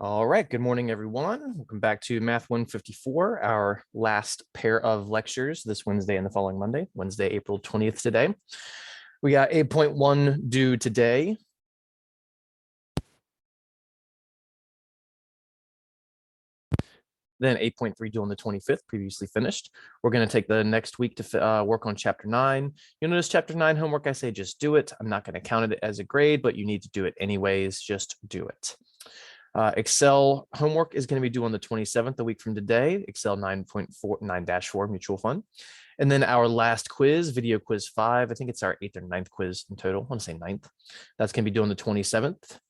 All right, good morning, everyone. Welcome back to Math 154, our last pair of lectures this Wednesday and the following Monday, Wednesday, April 20th today. We got 8.1 due today. Then 8.3 due on the 25th, previously finished. We're going to take the next week to work on Chapter 9. You'll notice Chapter 9 homework, I say just do it. I'm not going to count it as a grade, but you need to do it anyways. Just do it. Excel homework is going to be due on the 27th, a week from today, Excel 9.4 mutual fund. And then our last quiz, video quiz 5, I think it's our 8th or 9th quiz in total. I want to say 9th. That's going to be due on the 27th.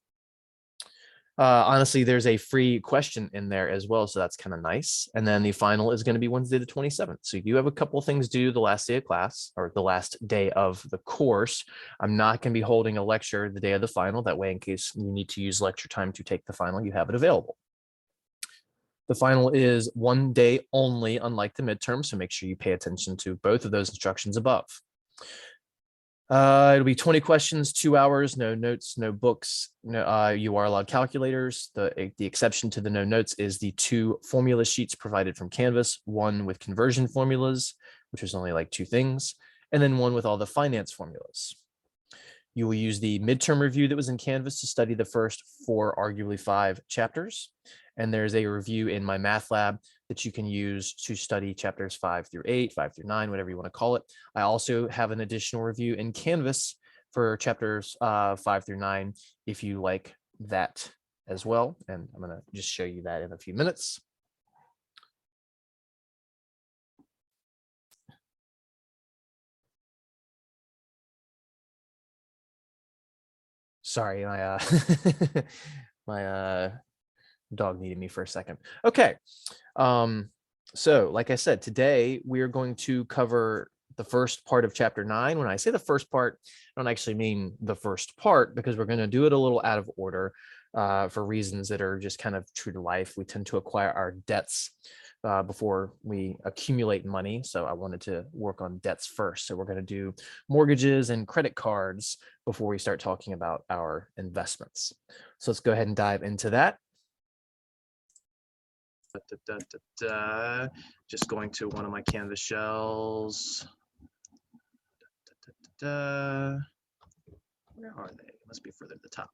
Honestly, there's a free question in there as well, so that's kind of nice. And then the final is going to be Wednesday the 27th. So you have a couple of things due the last day of class, or the last day of the course. I'm not going to be holding a lecture the day of the final. That way, in case you need to use lecture time to take the final, you have it available. The final is one day only, unlike the midterm, so make sure you pay attention to both of those instructions above. It'll be 20 questions, 2 hours, no notes, no books. No, you are allowed calculators. The exception to the no notes is the 2 formula sheets provided from Canvas, one with conversion formulas, which is only like 2 things, and then one with all the finance formulas. You will use the midterm review that was in Canvas to study the first 4, arguably 5 chapters. And there's a review in my math lab that you can use to study chapters 5 through 8, 5 through 9, whatever you want to call it. I also have an additional review in Canvas for chapters 5 through 9, if you like that as well. And I'm going to just show you that in a few minutes. Sorry, my dog needed me for a second. Okay. So like I said, today we are going to cover the first part of chapter 9. When I say the first part, I don't actually mean the first part, because we're going to do it a little out of order for reasons that are just kind of true to life. We tend to acquire our debts before we accumulate money. So I wanted to work on debts first. So we're going to do mortgages and credit cards before we start talking about our investments. So let's go ahead and dive into that. Just going to one of my Canvas shells. Where are they? It must be further to the top.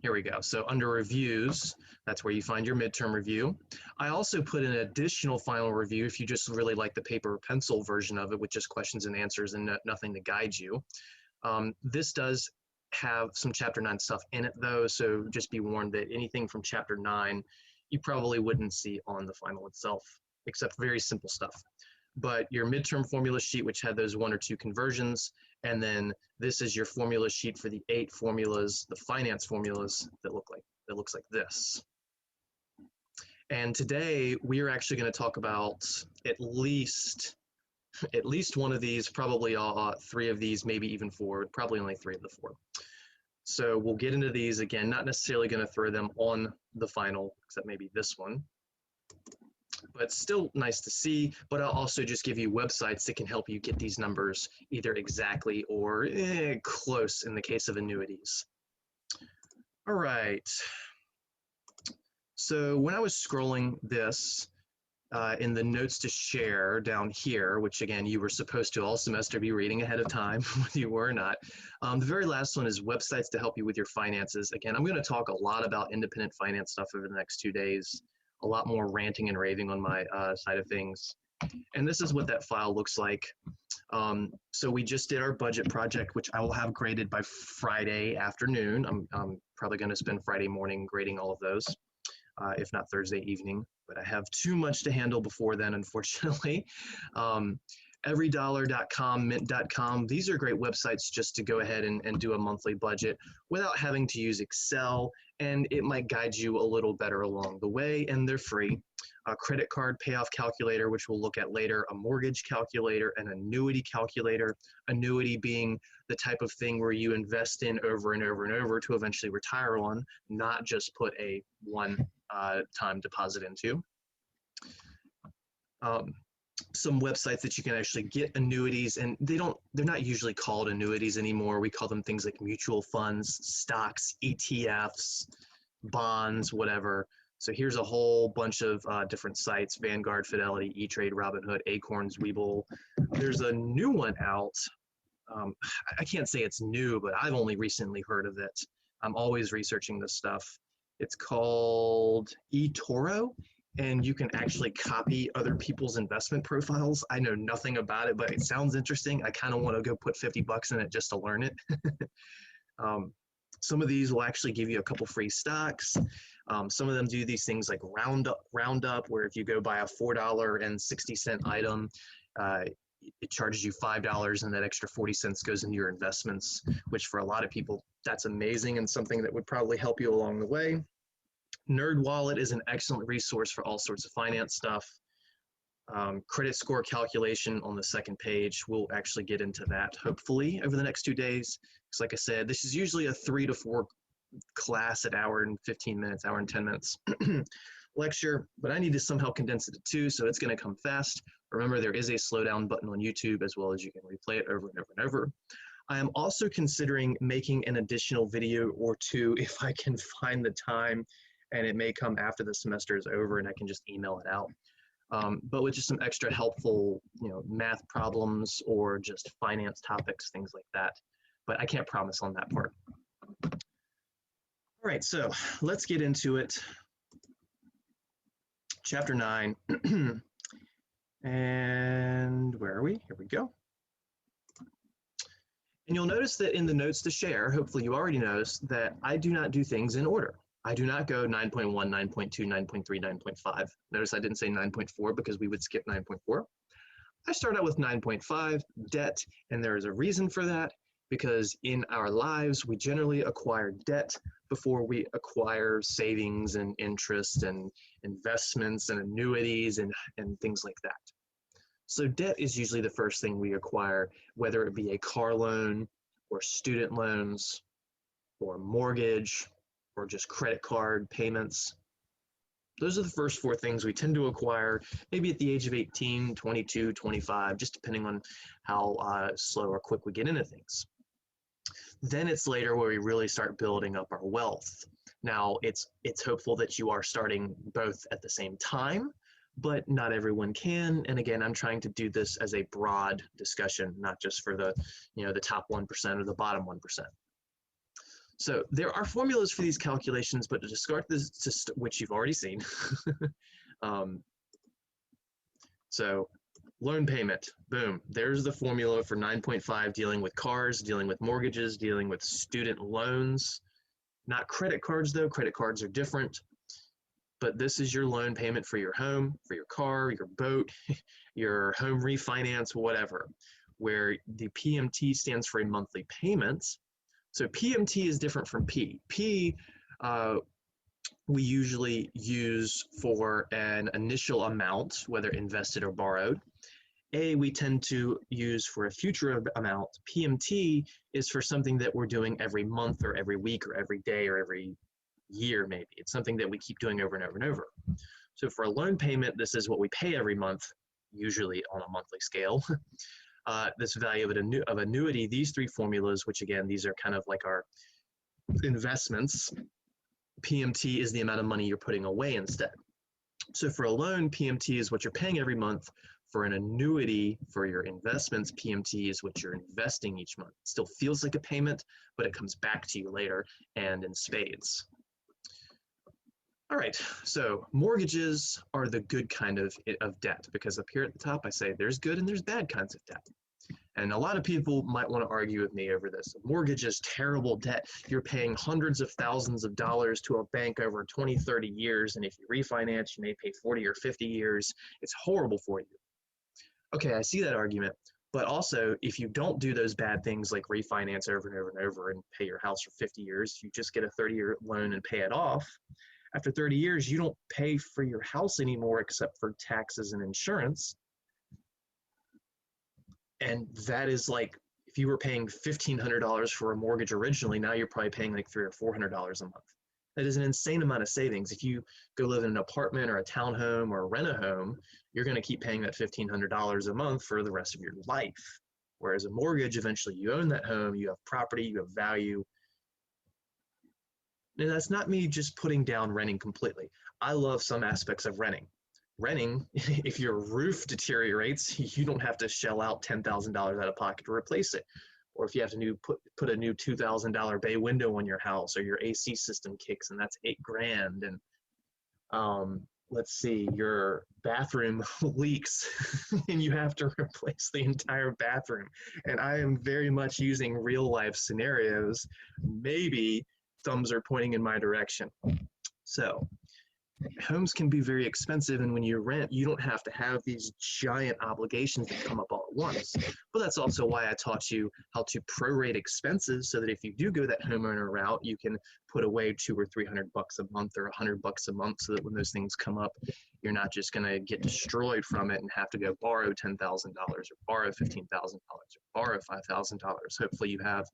Here we go. So under reviews, that's where you find your midterm review. I also put an additional final review if you just really like the paper or pencil version of it with just questions and answers and nothing to guide you. This does have some chapter 9 stuff in it though, so just be warned that anything from chapter 9 you probably wouldn't see on the final itself, except very simple stuff. But your midterm formula sheet, which had those 1 or 2 conversions, and then this is your formula sheet for the 8 formulas, the finance formulas that looks like this. And today we are actually going to talk about at least one of these, probably 3 of these, maybe even 4, probably only 3 of the 4. So we'll get into these again, not necessarily going to throw them on the final, except maybe this one. But still nice to see, but I'll also just give you websites that can help you get these numbers either exactly or close in the case of annuities. All right. So when I was scrolling this in the notes to share down here, which again, you were supposed to all semester be reading ahead of time, whether you were or not. The very last one is websites to help you with your finances. Again, I'm going to talk a lot about independent finance stuff over the next 2 days. A lot more ranting and raving on my side of things. And this is what that file looks like. So we just did our budget project, which I will have graded by Friday afternoon. I'm probably going to spend Friday morning grading all of those, if not Thursday evening. But I have too much to handle before then, unfortunately. Everydollar.com, mint.com, these are great websites just to go ahead and do a monthly budget without having to use Excel, and it might guide you a little better along the way, and they're free. A credit card payoff calculator, which we'll look at later, a mortgage calculator, an annuity calculator, annuity being the type of thing where you invest in over and over and over to eventually retire on, not just put a one-time deposit into. Some websites that you can actually get annuities, and they're not usually called annuities anymore. We call them things like mutual funds, stocks, ETFs, bonds, whatever. So here's a whole bunch of different sites: Vanguard, Fidelity, E-Trade, Robinhood, Acorns, Webull. There's a new one out. I can't say it's new, but I've only recently heard of it. I'm always researching this stuff. It's called eToro, and you can actually copy other people's investment profiles. I know nothing about it, but it sounds interesting. I kind of want to go put 50 bucks in it just to learn it. Some of these will actually give you a couple free stocks. Some of them do these things like roundup, where if you go buy a $4.60 item, it charges you $5, and that extra 40 cents goes into your investments, which for a lot of people, that's amazing and something that would probably help you along the way. NerdWallet is an excellent resource for all sorts of finance stuff. Credit score calculation on the second page. We'll actually get into that hopefully over the next 2 days. Because like I said, this is usually a 3 to 4 class at hour and 15 minutes, hour and 10 minutes lecture, but I need to somehow condense it to 2, so it's going to come fast. Remember, there is a slow down button on YouTube, as well as you can replay it over and over and over. I am also considering making an additional video or 2 if I can find the time, and it may come after the semester is over and I can just email it out. But with just some extra helpful, math problems or just finance topics, things like that. But I can't promise on that part. All right, so let's get into it. Chapter 9. And where are we? Here we go. And you'll notice that in the notes to share, hopefully you already noticed that I do not do things in order. I do not go 9.1, 9.2, 9.3, 9.5. Notice I didn't say 9.4 because we would skip 9.4. I start out with 9.5, debt, and there is a reason for that, because in our lives, we generally acquire debt before we acquire savings and interest and investments and annuities and things like that. So debt is usually the first thing we acquire, whether it be a car loan or student loans or mortgage or just credit card payments. Those are the first 4 things we tend to acquire, maybe at the age of 18, 22, 25, just depending on how slow or quick we get into things. Then it's later where we really start building up our wealth. Now, it's hopeful that you are starting both at the same time, but not everyone can. And again, I'm trying to do this as a broad discussion, not just for the top 1% or the bottom 1%. So there are formulas for these calculations, but to start this, which you've already seen. So loan payment, boom, there's the formula for 9.5, dealing with cars, dealing with mortgages, dealing with student loans. Not credit cards though, credit cards are different. But this is your loan payment for your home, for your car, your boat, your home refinance, whatever, where the PMT stands for a monthly payment. So PMT is different from P. P we usually use for an initial amount, whether invested or borrowed. A we tend to use for a future amount. PMT is for something that we're doing every month or every week or every day or every year maybe. It's something that we keep doing over and over and over. So for a loan payment, this is what we pay every month, usually on a monthly scale. This value of annuity, these 3 formulas, which again, these are kind of like our investments. PMT is the amount of money you're putting away instead. So for a loan, PMT is what you're paying every month. For an annuity, for your investments, PMT is what you're investing each month. It still feels like a payment, but it comes back to you later and in spades. All right, so mortgages are the good kind of debt, because up here at the top I say there's good and there's bad kinds of debt. And a lot of people might want to argue with me over this. Mortgage is terrible debt. You're paying hundreds of thousands of dollars to a bank over 20, 30 years, and if you refinance, you may pay 40 or 50 years. It's horrible for you. Okay, I see that argument. But also, if you don't do those bad things like refinance over and over and over and pay your house for 50 years, you just get a 30-year loan and pay it off. After 30 years, you don't pay for your house anymore except for taxes and insurance. And that is like, if you were paying $1,500 for a mortgage originally, now you're probably paying like $300 or $400 a month. That is an insane amount of savings. If you go live in an apartment or a townhome or rent a home, you're going to keep paying that $1,500 a month for the rest of your life. Whereas a mortgage, eventually you own that home, you have property, you have value. And that's not me just putting down renting completely. I love some aspects of renting. Renting, if your roof deteriorates, you don't have to shell out $10,000 out of pocket to replace it. Or if you have to put a new $2,000 bay window on your house, or your AC system kicks and that's $8,000. And let's see, your bathroom leaks and you have to replace the entire bathroom. And I am very much using real life scenarios. Maybe thumbs are pointing in my direction. So homes can be very expensive, and when you rent, you don't have to have these giant obligations that come up all at once. But that's also why I taught you how to prorate expenses, so that if you do go that homeowner route, you can put away $200 or $300 a month or $100 a month, so that when those things come up, you're not just going to get destroyed from it and have to go borrow $10,000 or borrow $15,000 or borrow $5,000. Hopefully you have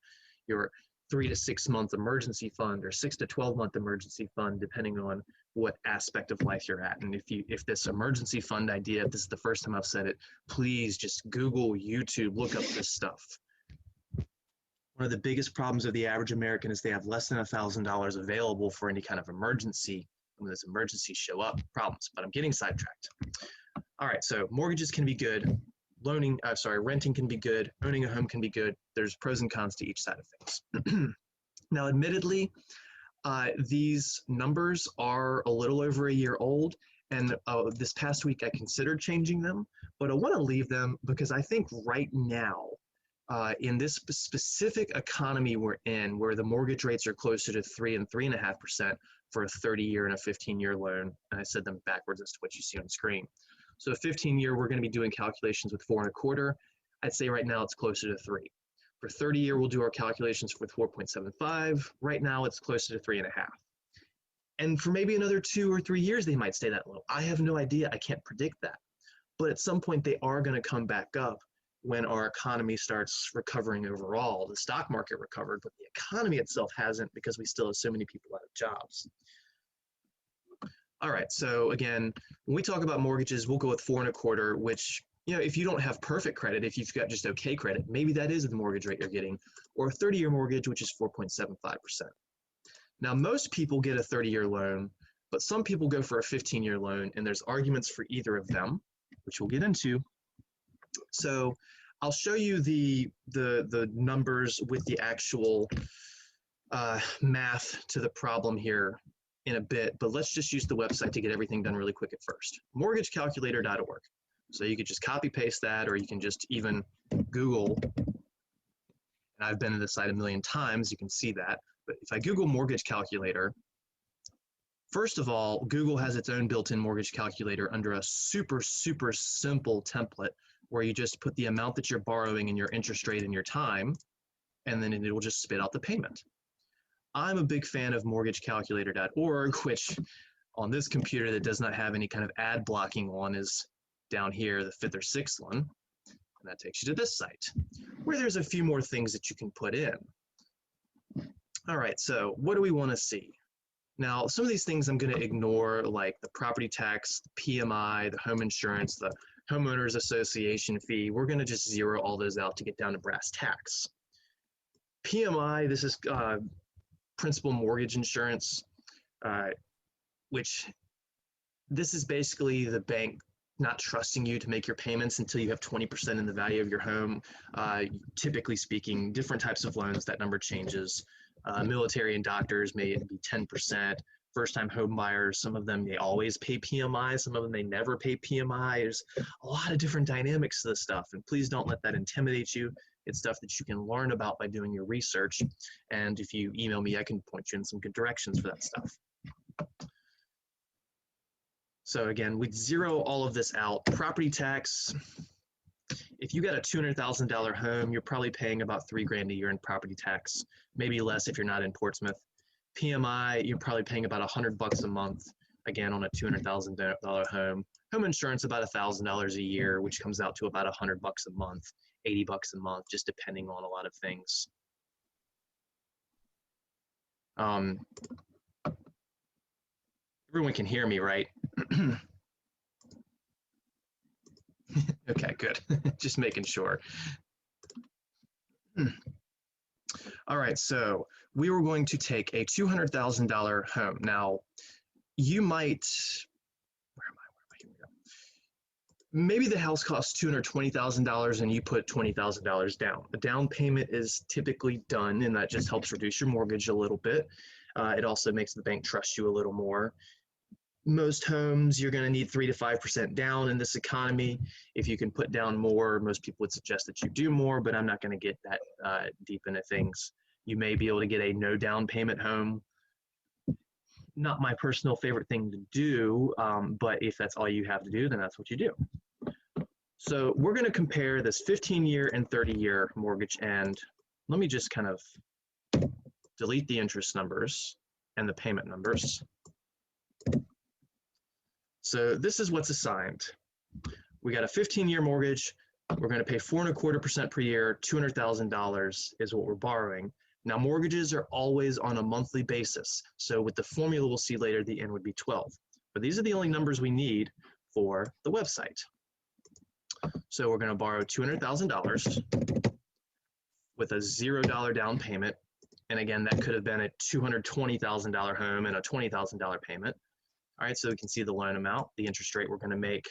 your 3 to 6 month emergency fund or 6 to 12 month emergency fund, depending on what aspect of life you're at. And if this emergency fund idea, if this is the first time I've said it, please just Google, YouTube, look up this stuff. One of the biggest problems of the average American is they have less than $1,000 available for any kind of emergency. When those emergencies show up, problems. But I'm getting sidetracked. All right, so mortgages can be good. Renting can be good. Owning a home can be good. There's pros and cons to each side of things. Now, admittedly, these numbers are a little over a year old, and this past week I considered changing them, but I want to leave them because I think right now, in this specific economy we're in, where the mortgage rates are closer to 3 and 3.5% for a 30-year and a 15-year loan, and I said them backwards as to what you see on screen. So a 15-year, we're going to be doing calculations with 4.25. I'd say right now it's closer to 3. For 30-year, we'll do our calculations with 4.75. Right now, it's closer to 3.5. And for maybe another 2 or 3 years, they might stay that low. I have no idea. I can't predict that. But at some point, they are going to come back up when our economy starts recovering overall. The stock market recovered, but the economy itself hasn't, because we still have so many people out of jobs. All right, so again, when we talk about mortgages, we'll go with 4.25, which, if you don't have perfect credit, if you've got just okay credit, maybe that is the mortgage rate you're getting, or a 30-year mortgage, which is 4.75%. Now, most people get a 30-year loan, but some people go for a 15-year loan, and there's arguments for either of them, which we'll get into. So I'll show you the numbers with the actual math to the problem here in a bit, but let's just use the website to get everything done really quick at first. Mortgagecalculator.org. So you could just copy paste that, or you can just even Google, and I've been to the site a million times, you can see that. But if I Google mortgage calculator, first of all, Google has its own built-in mortgage calculator under a super, super simple template where you just put the amount that you're borrowing and your interest rate and your time, and then it will just spit out the payment. I'm a big fan of mortgagecalculator.org, which on this computer that does not have any kind of ad blocking on is down here, the 5th or 6th one. And that takes you to this site, where there's a few more things that you can put in. All right, so what do we want to see? Now, some of these things I'm going to ignore, like the property tax, the PMI, the home insurance, the homeowners association fee. We're going to just zero all those out to get down to brass tacks. PMI, this is principal mortgage insurance, which this is basically the bank not trusting you to make your payments until you have 20% in the value of your home. Typically speaking, different types of loans, that number changes. Military and doctors may be 10%. First-time home buyers, some of them, they always pay PMI. Some of them, they never pay PMI. There's a lot of different dynamics to this stuff, and please don't let that intimidate you. It's stuff that you can learn about by doing your research. And if you email me, I can point you in some good directions for that stuff. So again, we'd zero all of this out. Property tax, if you got a $200,000 home, you're probably paying about $3,000 a year in property tax, maybe less if you're not in Portsmouth. PMI, you're probably paying about $100 a month, again, on a $200,000 home. Home insurance, about $1,000 a year, which comes out to about $100 a month, $80 a month, just depending on a lot of things. Everyone can hear me, right? Okay, good. Just making sure. All right, so we were going to take a $200,000 home. Now, you might, where am I? Here we go. Maybe the house costs $220,000 and you put $20,000 down. A down payment is typically done, and that just helps reduce your mortgage a little bit. It also makes the bank trust you a little more. Most homes, you're going to need 3 to 5% down in this economy. If you can put down more, most people would suggest that you do more, but I'm not going to get that deep into things. You may be able to get a no down payment home. Not my personal favorite thing to do, but if that's all you have to do, then that's what you do. So we're going to compare this 15-year and 30-year mortgage, and let me just kind of delete the interest numbers and the payment numbers. So this is what's assigned. We got a 15-year mortgage. We're going to pay 4.25% per year. $200,000 is what we're borrowing. Now, mortgages are always on a monthly basis. So with the formula we'll see later, the N would be 12. But these are the only numbers we need for the website. So we're going to borrow $200,000 with a $0 down payment. And again, that could have been a $220,000 home and a $20,000 payment. All right, so we can see the loan amount, the interest rate we're going to make.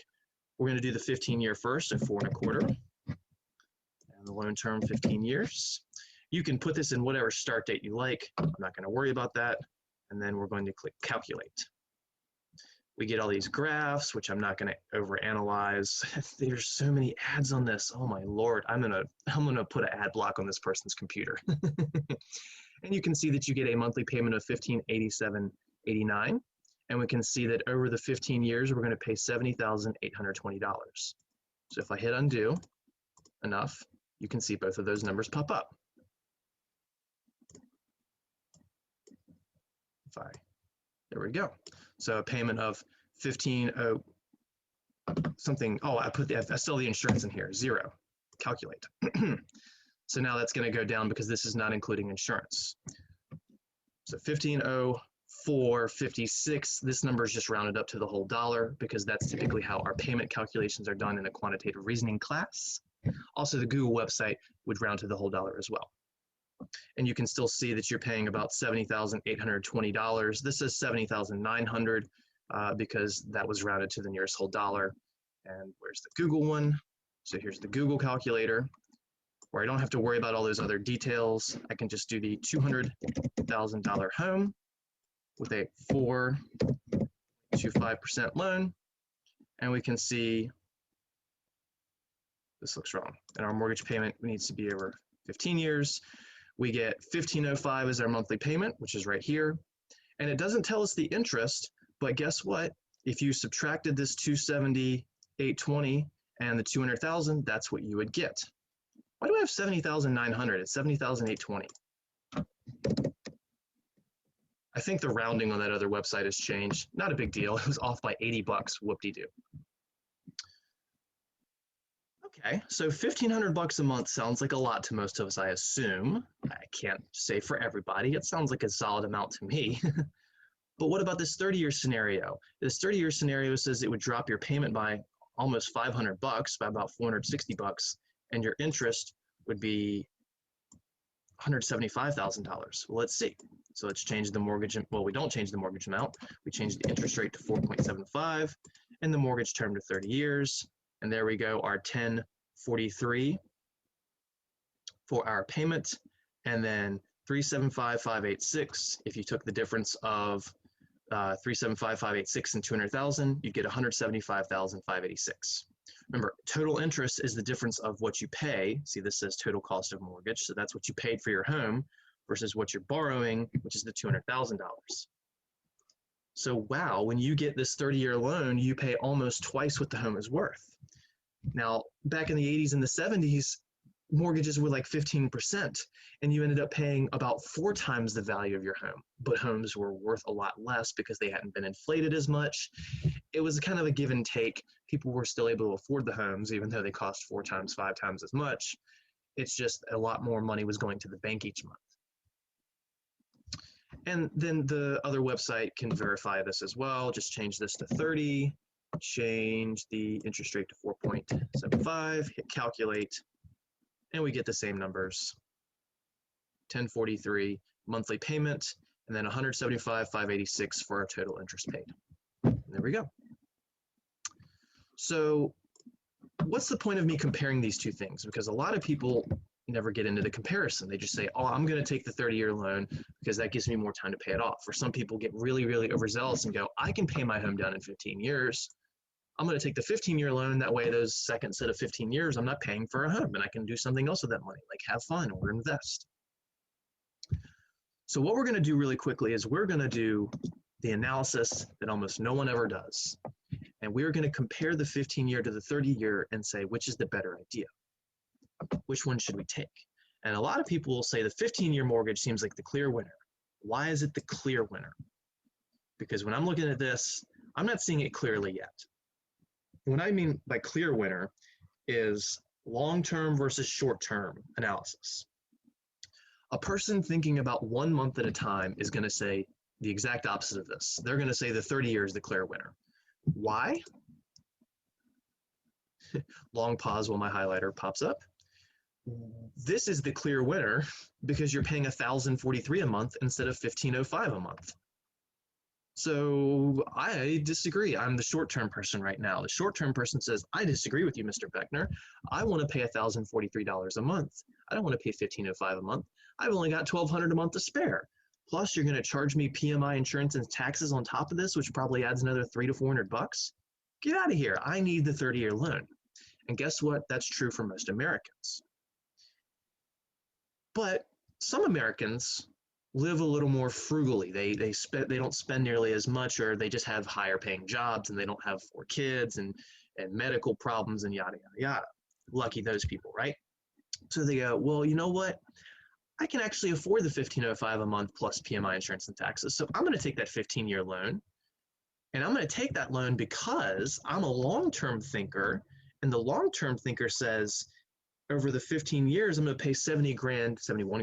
We're going to do the 15-year first at 4.25, and the loan term 15 years. You can put this in whatever start date you like. I'm not going to worry about that. And then we're going to click calculate. We get all these graphs, which I'm not going to overanalyze. There's so many ads on this. Oh my Lord, I'm gonna put an ad block on this person's computer. And you can see that you get a monthly payment of $1,587.89. And we can see that over the 15 years, we're going to pay $70,820. So if I hit undo enough, you can see both of those numbers pop up. There we go. So a payment of $1,500 something. Oh, I still the insurance in here, 0. Calculate. So now that's going to go down because this is not including insurance. So $1,504.56. This number is just rounded up to the whole dollar because that's typically how our payment calculations are done in a quantitative reasoning class. Also, the Google website would round to the whole dollar as well. And you can still see that you're paying about $70,820. This is $70,900 because that was rounded to the nearest whole dollar. And where's the Google one? So here's the Google calculator, where I don't have to worry about all those other details. I can just do the $200,000 home with a 4.25% loan, and we can see this looks wrong. And our mortgage payment needs to be over 15 years. We get $1,505 as our monthly payment, which is right here. And it doesn't tell us the interest, but guess what? If you subtracted this $270,820 and the $200,000, that's what you would get. Why do I have $70,900? It's $70,820. I think the rounding on that other website has changed. Not a big deal. It was off by 80 bucks. Whoop-de-doo. Okay, so $1,500 a month sounds like a lot to most of us, I assume. I can't say for everybody. It sounds like a solid amount to me. But what about this 30-year scenario? This 30-year scenario says it would drop your payment by almost $500, by about $460, and your interest would be $175,000. Well, let's see. So let's change the mortgage. Well, we don't change the mortgage amount. We change the interest rate to 4.75 and the mortgage term to 30 years. And there we go, our $1,043 for our payment. And then $375,586. If you took the difference of $375,586 and $200,000, you'd get $175,586. Remember, total interest is the difference of what you pay. See, this says total cost of mortgage. So that's what you paid for your home versus what you're borrowing, which is the $200,000. So wow, when you get this 30-year loan, you pay almost twice what the home is worth. Now, back in the 80s and the 70s, mortgages were like 15%, and you ended up paying about 4 times the value of your home. But homes were worth a lot less because they hadn't been inflated as much. It was kind of a give and take. People were still able to afford the homes, even though they cost 4 times, 5 times as much. It's just a lot more money was going to the bank each month. And then the other website can verify this as well. Just change this to 30, change the interest rate to 4.75, hit calculate, and we get the same numbers, $1,043 monthly payment, and then $175,586 for our total interest paid. And there we go. So what's the point of me comparing these two things? Because a lot of people never get into the comparison. They just say, oh, I'm going to take the 30-year loan because that gives me more time to pay it off. Or some people get really, really overzealous and go, I can pay my home down in 15 years. I'm going to take the 15-year loan. That way, those second set of 15 years, I'm not paying for a home and I can do something else with that money, like have fun or invest. So what we're going to do really quickly is we're going to do the analysis that almost no one ever does. And we're going to compare the 15-year to the 30-year and say, which is the better idea? Which one should we take? And a lot of people will say the 15-year mortgage seems like the clear winner. Why is it the clear winner? Because when I'm looking at this, I'm not seeing it clearly yet. What I mean by clear winner is long-term versus short-term analysis. A person thinking about 1 month at a time is going to say the exact opposite of this. They're going to say the 30-year is the clear winner. Why? Long pause while my highlighter pops up. This is the clear winner because you're paying $1,043 a month instead of $1,505 a month. So I disagree. I'm the short-term person right now. The short-term person says, I disagree with you, Mr. Beckner. I want to pay $1,043 a month. I don't want to pay $1,505 a month. I've only got $1,200 a month to spare. Plus, you're going to charge me PMI insurance and taxes on top of this, which probably adds another $300 to $400. Get out of here. I need the 30-year loan. And guess what? That's true for most Americans. But some Americans live a little more frugally. They don't spend nearly as much, or they just have higher paying jobs and they don't have 4 kids and medical problems and yada, yada, yada. Lucky those people, right? So they go, well, you know what? I can actually afford the $1,505 a month plus PMI insurance and taxes. So I'm going to take that 15-year loan. And I'm going to take that loan because I'm a long-term thinker. And the long-term thinker says, over the 15 years, I'm going to pay 71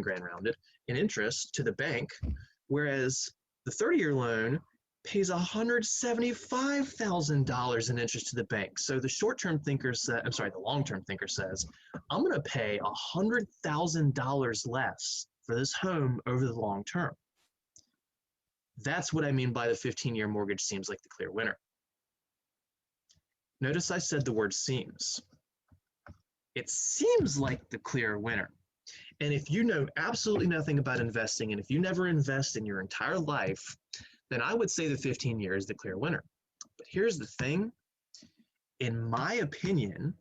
grand rounded in interest to the bank, whereas the 30-year loan pays $175,000 in interest to the bank. So the short-term thinker said, the long-term thinker says, I'm going to pay $100,000 less for this home over the long term. That's what I mean by the 15-year mortgage seems like the clear winner. Notice I said the word seems. It seems like the clear winner. And if you know absolutely nothing about investing, and if you never invest in your entire life, then I would say the 15 years is the clear winner. But here's the thing. In my opinion,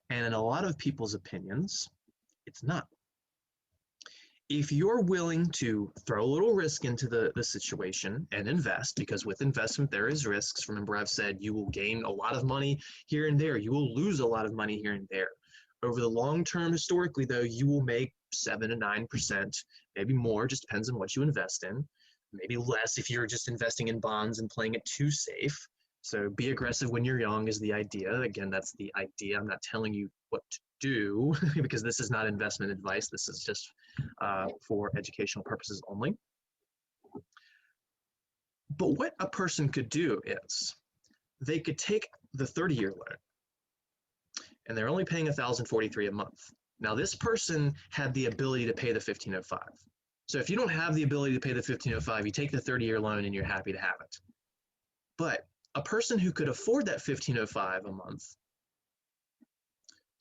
and in a lot of people's opinions, it's not. If you're willing to throw a little risk into the situation and invest, because with investment there is risks. Remember, I've said you will gain a lot of money here and there. You will lose a lot of money here and there. Over the long term, historically, though, you will make 7 to 9%, maybe more, just depends on what you invest in. Maybe less if you're just investing in bonds and playing it too safe. So be aggressive when you're young is the idea. Again, that's the idea. I'm not telling you what to do because this is not investment advice. This is just for educational purposes only. But what a person could do is they could take the 30-year loan, and they're only paying $1,043 a month. Now, this person had the ability to pay the $1,505. So if you don't have the ability to pay the $1,505, you take the 30-year loan and you're happy to have it. But a person who could afford that $1,505 a month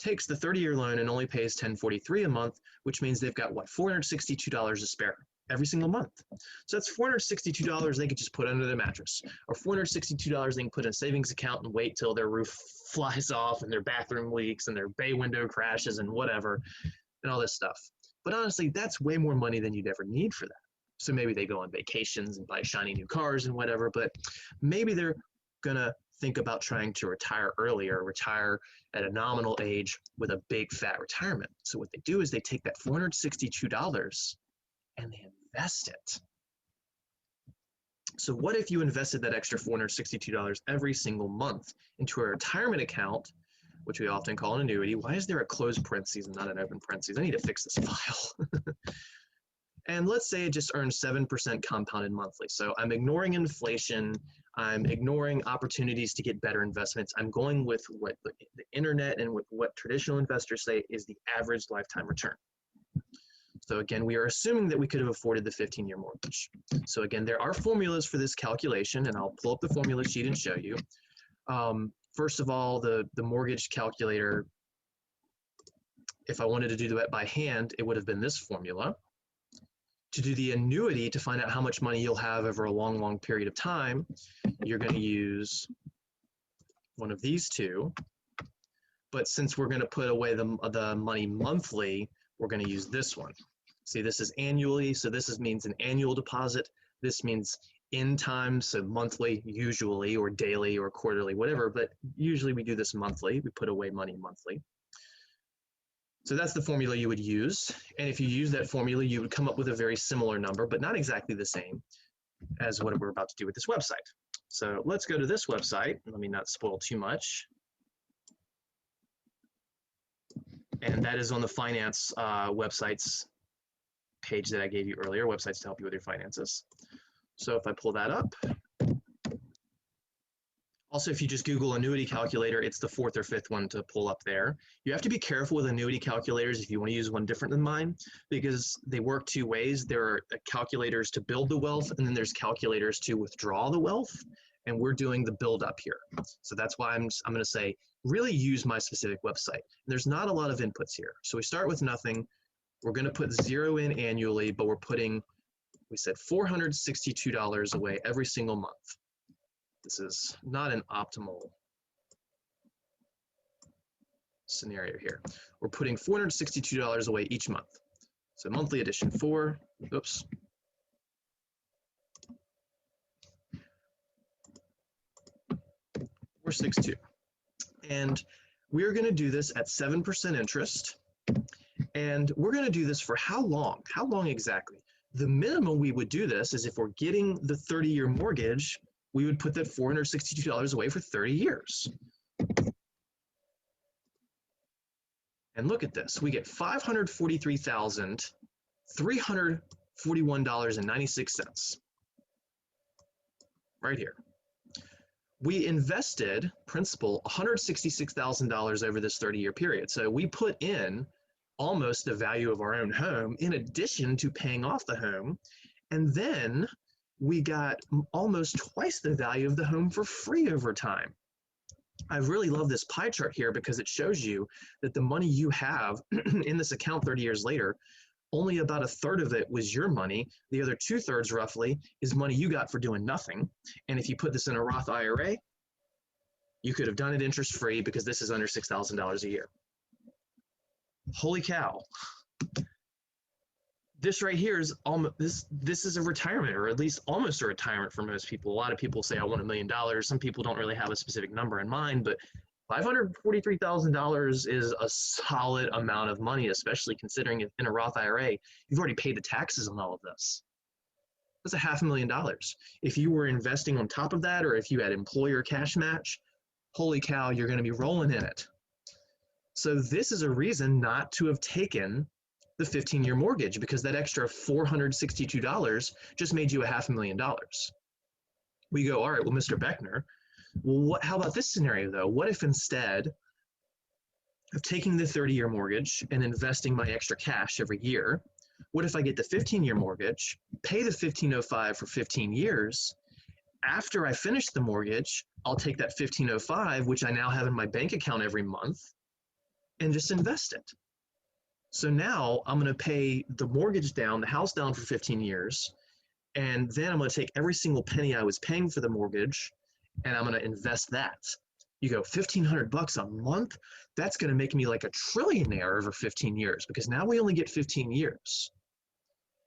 takes the 30-year loan and only pays $1,043 a month, which means they've got, what, $462 to spare every single month. So that's $462 they could just put under their mattress, or $462 they can put in a savings account and wait till their roof flies off and their bathroom leaks and their bay window crashes and whatever and all this stuff. But honestly, that's way more money than you'd ever need for that. So maybe they go on vacations and buy shiny new cars and whatever, but maybe they're gonna think about trying to retire earlier, retire at a nominal age with a big fat retirement. So what they do is they take that $462 and they invest it. So what if you invested that extra $462 every single month into a retirement account, which we often call an annuity? Why is there a closed parentheses and not an open parentheses? I need to fix this file. And let's say it just earns 7% compounded monthly. So I'm ignoring inflation. I'm ignoring opportunities to get better investments. I'm going with what the internet and with what traditional investors say is the average lifetime return. So again, we are assuming that we could have afforded the 15-year mortgage. So again, there are formulas for this calculation, and I'll pull up the formula sheet and show you. First of all, the mortgage calculator, if I wanted to do that by hand, it would have been this formula. To do the annuity, to find out how much money you'll have over a long, long period of time, you're going to use one of these two. But since we're going to put away the money monthly, we're going to use this one. See, this is annually, so this means an annual deposit. This means in time, so monthly usually, or daily or quarterly, whatever, but usually we do this monthly. We put away money monthly. So that's the formula you would use. And if you use that formula, you would come up with a very similar number, but not exactly the same as what we're about to do with this website. So let's go to this website. Let me not spoil too much. And that is on the finance websites page that I gave you earlier, websites to help you with your finances. So if I pull that up, also if you just Google Annuity Calculator, it's the 4th or 5th one to pull up there. You have to be careful with annuity calculators if you want to use one different than mine, because they work two ways. There are calculators to build the wealth, and then there's calculators to withdraw the wealth, and we're doing the build up here. So that's why I'm going to say, really use my specific website. There's not a lot of inputs here. So we start with nothing. We're going to put 0 in annually, but we're putting, we said $462 away every single month. This is not an optimal scenario here. We're putting $462 away each month. So monthly addition 462. And we're going to do this at 7% interest. And we're going to do this for how long? How long exactly? The minimum we would do this is if we're getting the 30-year mortgage, we would put that $462 away for 30 years. And look at this. We get $543,341.96 right here. We invested principal $166,000 over this 30-year period. So we put in almost the value of our own home in addition to paying off the home. And then we got almost twice the value of the home for free over time. I really love this pie chart here because it shows you that the money you have in this account 30 years later, only about 1/3 of it was your money. The other 2/3 roughly is money you got for doing nothing. And if you put this in a Roth IRA, you could have done it interest free because this is under $6,000 a year. Holy cow. This right here is almost, this is a retirement, or at least almost a retirement for most people. A lot of people say I want $1 million. Some people don't really have a specific number in mind, but $543,000 is a solid amount of money, especially considering if in a Roth IRA, you've already paid the taxes on all of this. That's $500,000. If you were investing on top of that, or if you had employer cash match, holy cow, you're going to be rolling in it. So this is a reason not to have taken the 15-year mortgage, because that extra $462 just made you $500,000. We go, all right, well, Mr. Beckner, well, how about this scenario though? What if instead of taking the 30-year mortgage and investing my extra cash every year, what if I get the 15-year mortgage, pay the $1,505 for 15 years, after I finish the mortgage, I'll take that $1,505, which I now have in my bank account every month, and just invest it. So now I'm going to pay the mortgage down, the house down for 15 years, and then I'm going to take every single penny I was paying for the mortgage, and I'm going to invest that. You go, $1,500 a month? That's going to make me like a trillionaire over 15 years, because now we only get 15 years.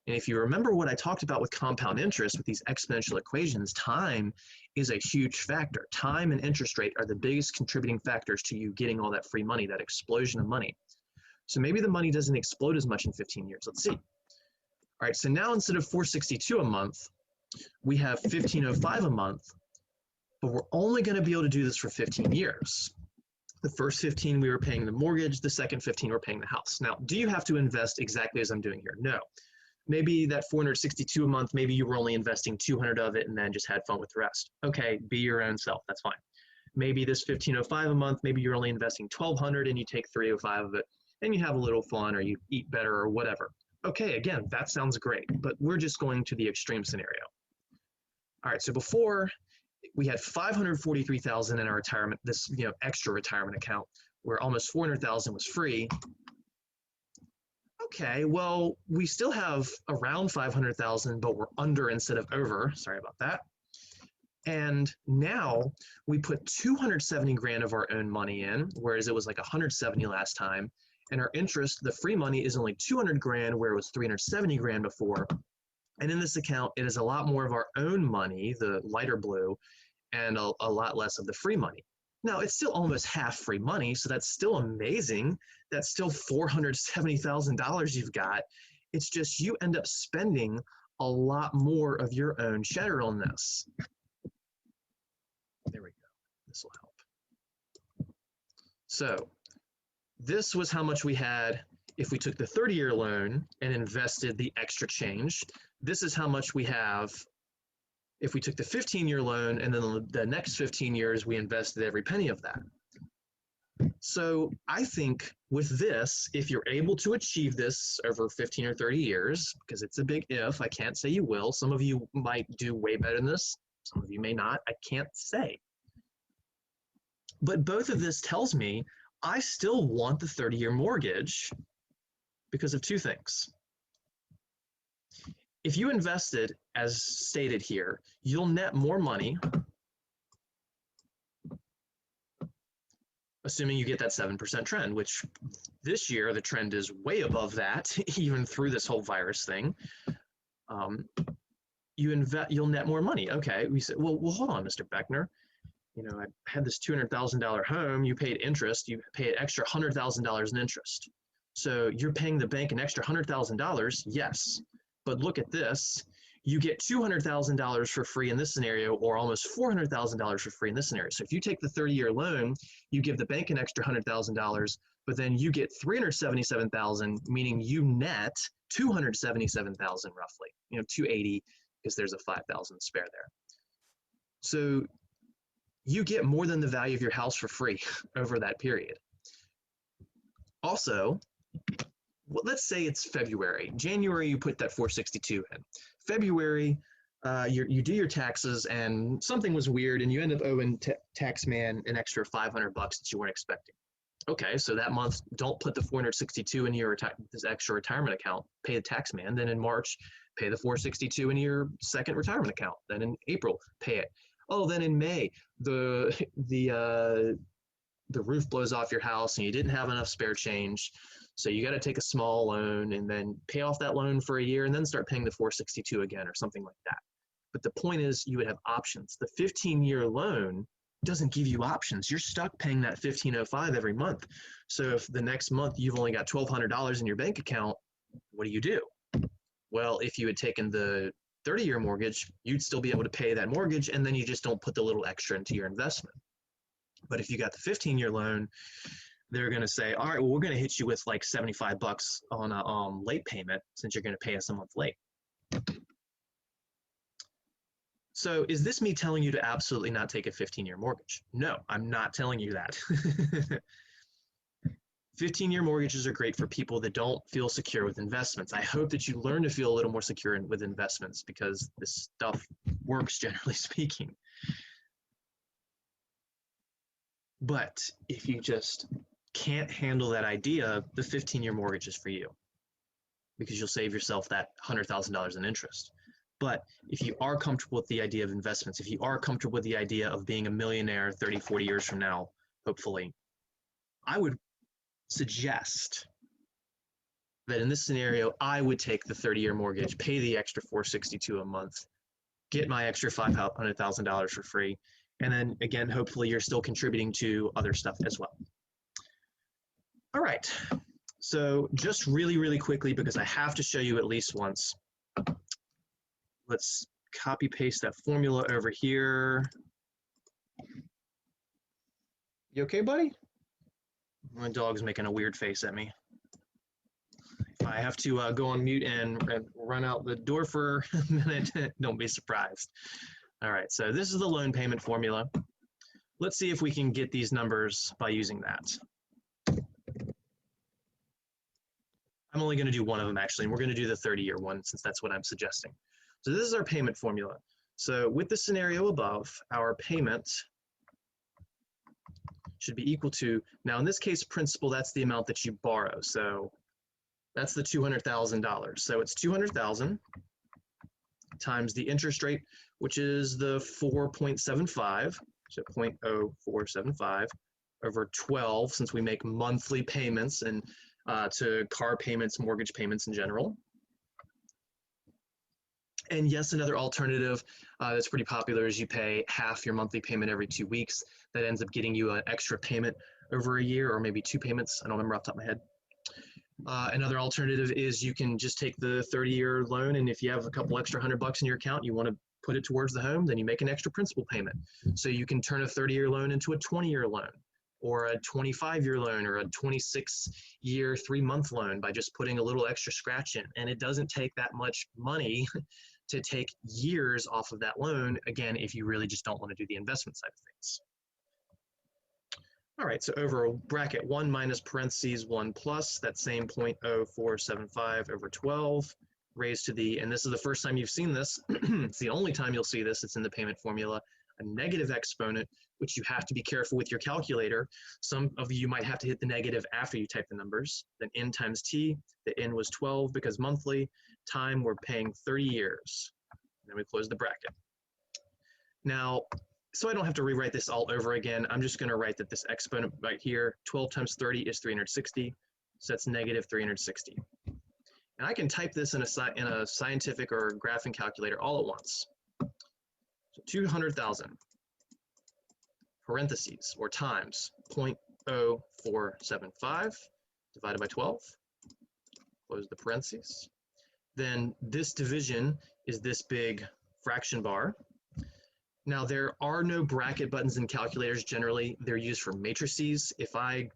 And if you remember what I talked about with compound interest, with these exponential equations, time is a huge factor. Time and interest rate are the biggest contributing factors to you getting all that free money, that explosion of money. So maybe the money doesn't explode as much in 15 years. Let's see. All right, so now instead of $462 a month, we have $1,505 a month, but we're only going to be able to do this for 15 years. The first 15 we were paying the mortgage, the second 15 we're paying the house. Now, do you have to invest exactly as I'm doing here? No. Maybe that $462 a month, maybe you were only investing 200 of it and then just had fun with the rest. Okay, be your own self, that's fine. Maybe this $1,505 a month, maybe you're only investing 1,200 and you take 305 of it and you have a little fun, or you eat better or whatever. Okay, again, that sounds great, but we're just going to the extreme scenario. All right, so before we had 543,000 in our retirement, this extra retirement account, where almost 400,000 was free. Okay, well, we still have around 500,000, but we're under instead of over. Sorry about that. And now we put 270 grand of our own money in, whereas it was like 170 last time. And our interest, the free money, is only 200 grand, where it was 370 grand before. And in this account, it is a lot more of our own money, the lighter blue, and a lot less of the free money. Now, it's still almost half free money, so that's still amazing. That's still $470,000 you've got. It's just you end up spending a lot more of your own cheddar on this. There we go. This will help. So this was how much we had if we took the 30-year loan and invested the extra change. This is how much we have if we took the 15-year loan and then the next 15 years we invested every penny of that. So I think with this, if you're able to achieve this over 15 or 30 years, because it's a big if, I can't say you will. Some of you might do way better than this. Some of you may not. I can't say. But both of this tells me I still want the 30-year mortgage because of two things. If you invested, as stated here, you'll net more money, assuming you get that 7% trend, which this year the trend is way above that, even through this whole virus thing. You'll net more money. Okay, we said, well, hold on, Mr. Beckner. I had this $200,000 home. You paid interest. You pay an extra $100,000 in interest. So you're paying the bank an extra $100,000. Yes, but look at this. You get $200,000 for free in this scenario, or almost $400,000 for free in this scenario. So if you take the 30-year loan, you give the bank an extra $100,000, but then you get $377,000, meaning you net $277,000 roughly. 280 because there's a $5,000 spare there. So you get more than the value of your house for free over that period. Also, let's say it's February. January, you put that 462 in. February, you do your taxes and something was weird and you end up owing taxman an extra $500 that you weren't expecting. Okay, so that month, don't put the 462 in your this extra retirement account. Pay the taxman. Then in March, pay the 462 in your second retirement account. Then in April, pay it. Oh, then in May, the roof blows off your house and you didn't have enough spare change. So you got to take a small loan and then pay off that loan for a year and then start paying the 462 again or something like that. But the point is you would have options. The 15-year loan doesn't give you options. You're stuck paying that $1,505 every month. So if the next month you've only got $1,200 in your bank account, what do? Well, if you had taken the 30-year mortgage, you'd still be able to pay that mortgage and then you just don't put the little extra into your investment. But if you got the 15-year loan, they're going to say, all right, well, we're going to hit you with like $75 on a late payment since you're going to pay us a month late. So is this me telling you to absolutely not take a 15-year mortgage? No, I'm not telling you that. 15-year mortgages are great for people that don't feel secure with investments. I hope that you learn to feel a little more secure with investments because this stuff works, generally speaking. But if you just can't handle that idea, the 15-year mortgage is for you because you'll save yourself that $100,000 in interest. But if you are comfortable with the idea of investments, if you are comfortable with the idea of being a millionaire 30, 40 years from now, hopefully, I would suggest that in this scenario, I would take the 30-year mortgage, pay the extra $462 a month, get my extra $500,000 for free, and then again, hopefully you're still contributing to other stuff as well. All right, so just really, really quickly, because I have to show you at least once, let's copy paste that formula over here. You okay, buddy? My dog's making a weird face at me. If I have to go on mute and run out the door for a minute, don't be surprised. All right, so this is the loan payment formula. Let's see if we can get these numbers by using that. I'm only going to do one of them actually, and we're going to do the 30-year one since that's what I'm suggesting. So this is our payment formula. So with the scenario above, our payment should be equal to, now in this case, principal, that's the amount that you borrow. So that's the $200,000. So it's 200,000 times the interest rate, which is the 4.75, so 0.0475 over 12, since we make monthly payments and to car payments, mortgage payments in general. And yes, another alternative that's pretty popular is you pay half your monthly payment every 2 weeks. That ends up getting you an extra payment over a year, or maybe 2 payments. I don't remember off the top of my head. Another alternative is you can just take the 30-year loan, and if you have a couple extra $100 in your account, you want to put it towards the home, then you make an extra principal payment. So you can turn a 30-year loan into a 20-year loan, or a 25-year loan, or a 26-year 3-month loan by just putting a little extra scratch in. And it doesn't take that much money to take years off of that loan, again, if you really just don't want to do the investment side of things. All right, so over bracket 1 minus parentheses 1 plus that same 0.0475 over 12 raised to the, and this is the first time you've seen this, it's the only time you'll see this, it's in the payment formula, a negative exponent, which you have to be careful with your calculator. Some of you might have to hit the negative after you type the numbers. Then n times t, the n was 12 because monthly, time we're paying 30 years. Then we close the bracket. Now, so I don't have to rewrite this all over again, I'm just going to write that this exponent right here, 12 times 30 is 360, so that's negative 360. And I can type this in a scientific or graphing calculator all at once. So 200,000 parentheses or times 0.0475 divided by 12, close the parentheses. Then this division is this big fraction bar. Now there are no bracket buttons in calculators generally. They're used for matrices. If I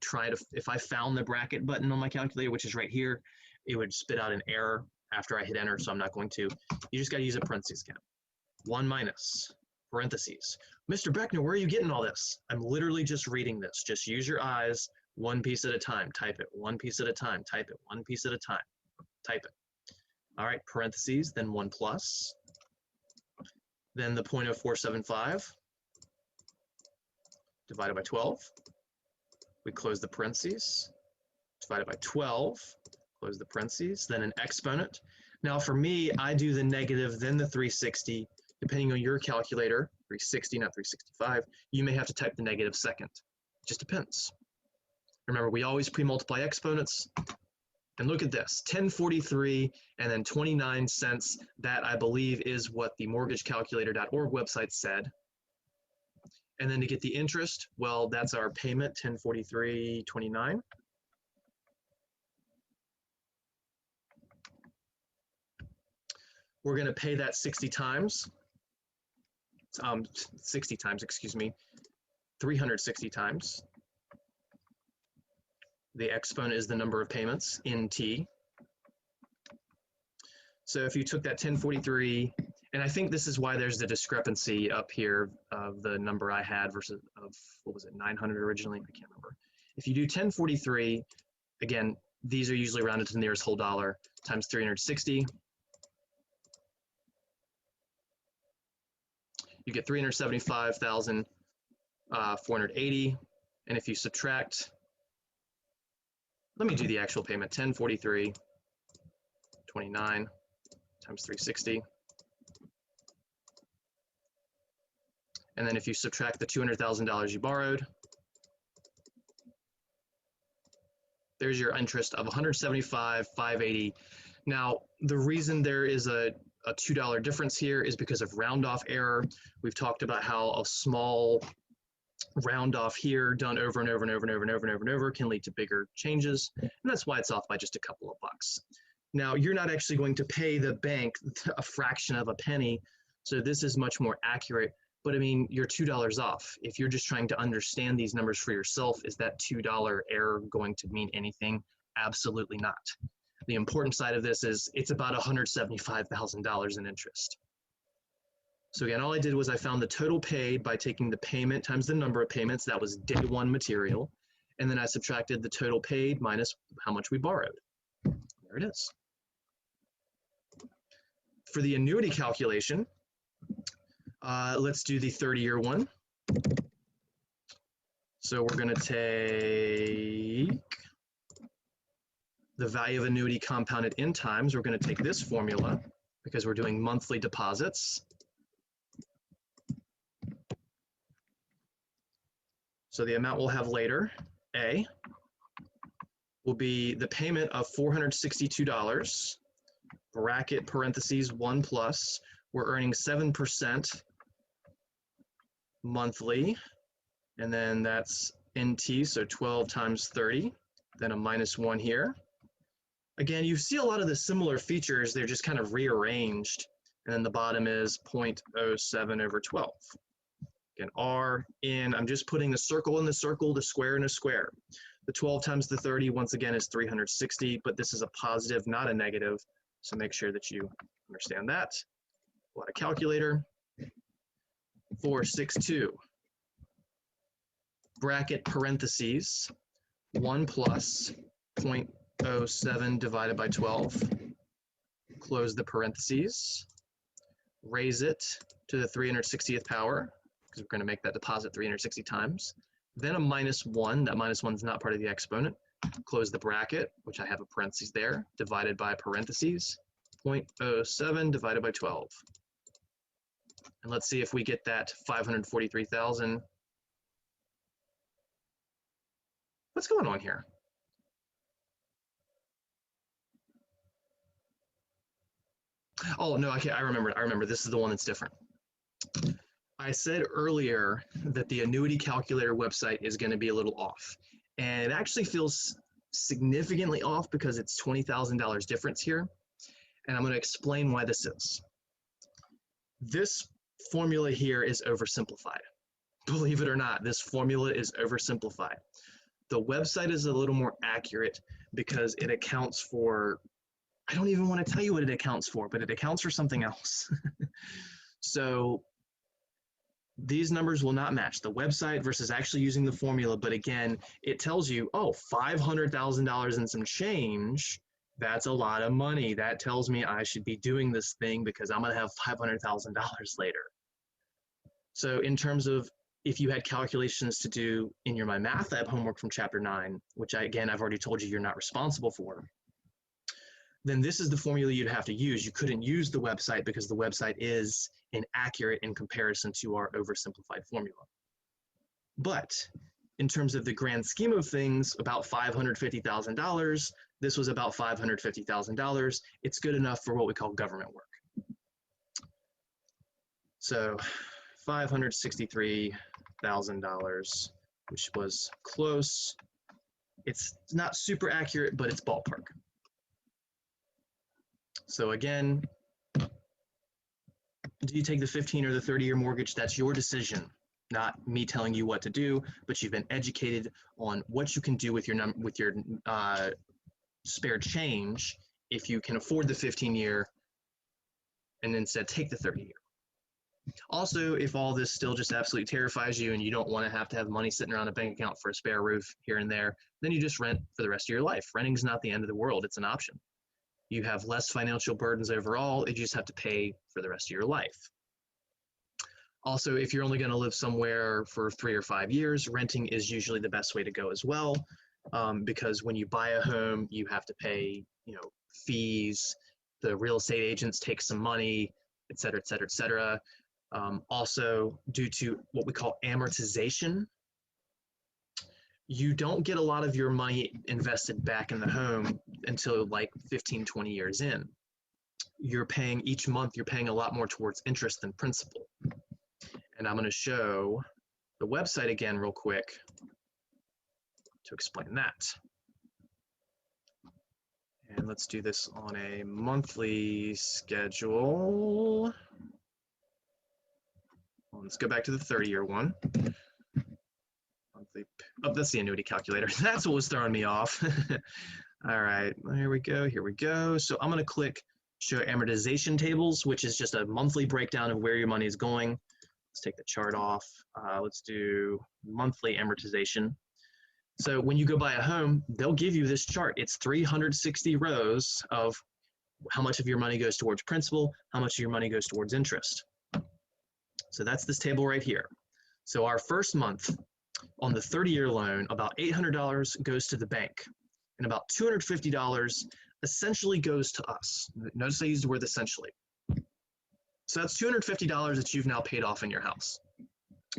found the bracket button on my calculator, which is right here, it would spit out an error after I hit enter, so I'm not going to. You just got to use a parentheses count. 1 minus parentheses. Mr. Beckner, where are you getting all this? I'm literally just reading this. Just use your eyes, one piece at a time. Type it, one piece at a time. Type it, one piece at a time. Type it. All right, parentheses, then 1 plus. Then the 0.0475 divided by 12. We close the parentheses. Divided by 12, close the parentheses, then an exponent. Now for me, I do the negative, then the 360. Depending on your calculator, 360, not 365, you may have to type the negative second. It just depends. Remember, we always pre-multiply exponents. And look at this, 1043 and then 29 cents. That, I believe, is what the mortgagecalculator.org website said. And then to get the interest, well, that's our payment, 1043.29. We're going to pay that 60 times, 360 times. The exponent is the number of payments in T. So if you took that 1043, and I think this is why there's the discrepancy up here of the number I had versus of, what was it, 900 originally? I can't remember. If you do 1043, again, these are usually rounded to the nearest whole dollar, times 360. You get 375,480. And if you subtract, let me do the actual payment, 1043.29 times 360. And then if you subtract the $200,000 you borrowed, there's your interest of $175,580. Now, the reason there is a $2 difference here is because of round off error. We've talked about how a small round off here done over and over and over and over and over and over and over can lead to bigger changes. And that's why it's off by just a couple of bucks. Now, you're not actually going to pay the bank a fraction of a penny. So this is much more accurate. But I mean, you're $2 off. If you're just trying to understand these numbers for yourself, is that $2 error going to mean anything? Absolutely not. The important side of this is it's about $175,000 in interest. So again, all I did was I found the total paid by taking the payment times the number of payments. That was day one material. And then I subtracted the total paid minus how much we borrowed. There it is. For the annuity calculation, let's do the 30-year one. So we're going to take the value of annuity compounded in times. We're going to take this formula because we're doing monthly deposits. So the amount we'll have later, A, will be the payment of $462, bracket parentheses 1 plus. We're earning 7% monthly, and then that's NT, so 12 times 30, then a minus 1 here. Again, you see a lot of the similar features, they're just kind of rearranged, and then the bottom is 0.07 over 12. Again, R in, I'm just putting the circle in the circle, the square in a square. The 12 times the 30, once again, is 360, but this is a positive, not a negative, so make sure that you understand that. Pull out a calculator. 462, bracket parentheses, 1 plus 0.07 divided by 12, close the parentheses, raise it to the 360th power, because we're going to make that deposit 360 times, then a minus 1, that minus 1 is not part of the exponent, close the bracket, which I have a parentheses there, divided by parentheses, 0.07 divided by 12. And let's see if we get that 543,000. What's going on here? Oh, no, I remember. This is the one that's different. I said earlier that the Annuity Calculator website is going to be a little off. And it actually feels significantly off because it's $20,000 difference here. And I'm going to explain why this is. This formula here is oversimplified. Believe it or not, this formula is oversimplified. The website is a little more accurate because it accounts for, I don't even want to tell you what it accounts for, but it accounts for something else. So these numbers will not match the website versus actually using the formula. But again, it tells you, oh, $500,000 and some change. That's a lot of money. That tells me I should be doing this thing because I'm going to have $500,000 later. So in terms of if you had calculations to do in your My Math Lab homework from Chapter 9, which I've already told you you're not responsible for, then this is the formula you'd have to use. You couldn't use the website because the website is inaccurate in comparison to our oversimplified formula. But in terms of the grand scheme of things, about $550,000, this was about $550,000. It's good enough for what we call government work. So $563,000, which was close. It's not super accurate, but it's ballpark. So again, do you take the 15 or the 30-year mortgage? That's your decision, not me telling you what to do, but you've been educated on what you can do with your spare change if you can afford the 15-year and instead take the 30-year. Also, if all this still just absolutely terrifies you and you don't want to have money sitting around a bank account for a spare roof here and there, then you just rent for the rest of your life. Renting's not the end of the world, it's an option. You have less financial burdens overall, you just have to pay for the rest of your life. Also, if you're only going to live somewhere for 3 or 5 years, renting is usually the best way to go as well, because when you buy a home, you have to pay, fees, the real estate agents take some money, et cetera, et cetera, et cetera. Also, due to what we call amortization, you don't get a lot of your money invested back in the home until like 15, 20 years in. You're paying each month, you're paying a lot more towards interest than principal. And I'm going to show the website again real quick to explain that. And let's do this on a monthly schedule. Let's go back to the 30-year one. Monthly, oh, that's the annuity calculator. That's what was throwing me off. All right, here we go, here we go. So I'm going to click Show Amortization Tables, which is just a monthly breakdown of where your money is going. Let's take the chart off. Let's do monthly amortization. So when you go buy a home, they'll give you this chart. It's 360 rows of how much of your money goes towards principal, how much of your money goes towards interest. So that's this table right here. So our first month on the 30-year loan, about $800 goes to the bank, and about $250 essentially goes to us. Notice I used the word essentially. So that's $250 that you've now paid off in your house.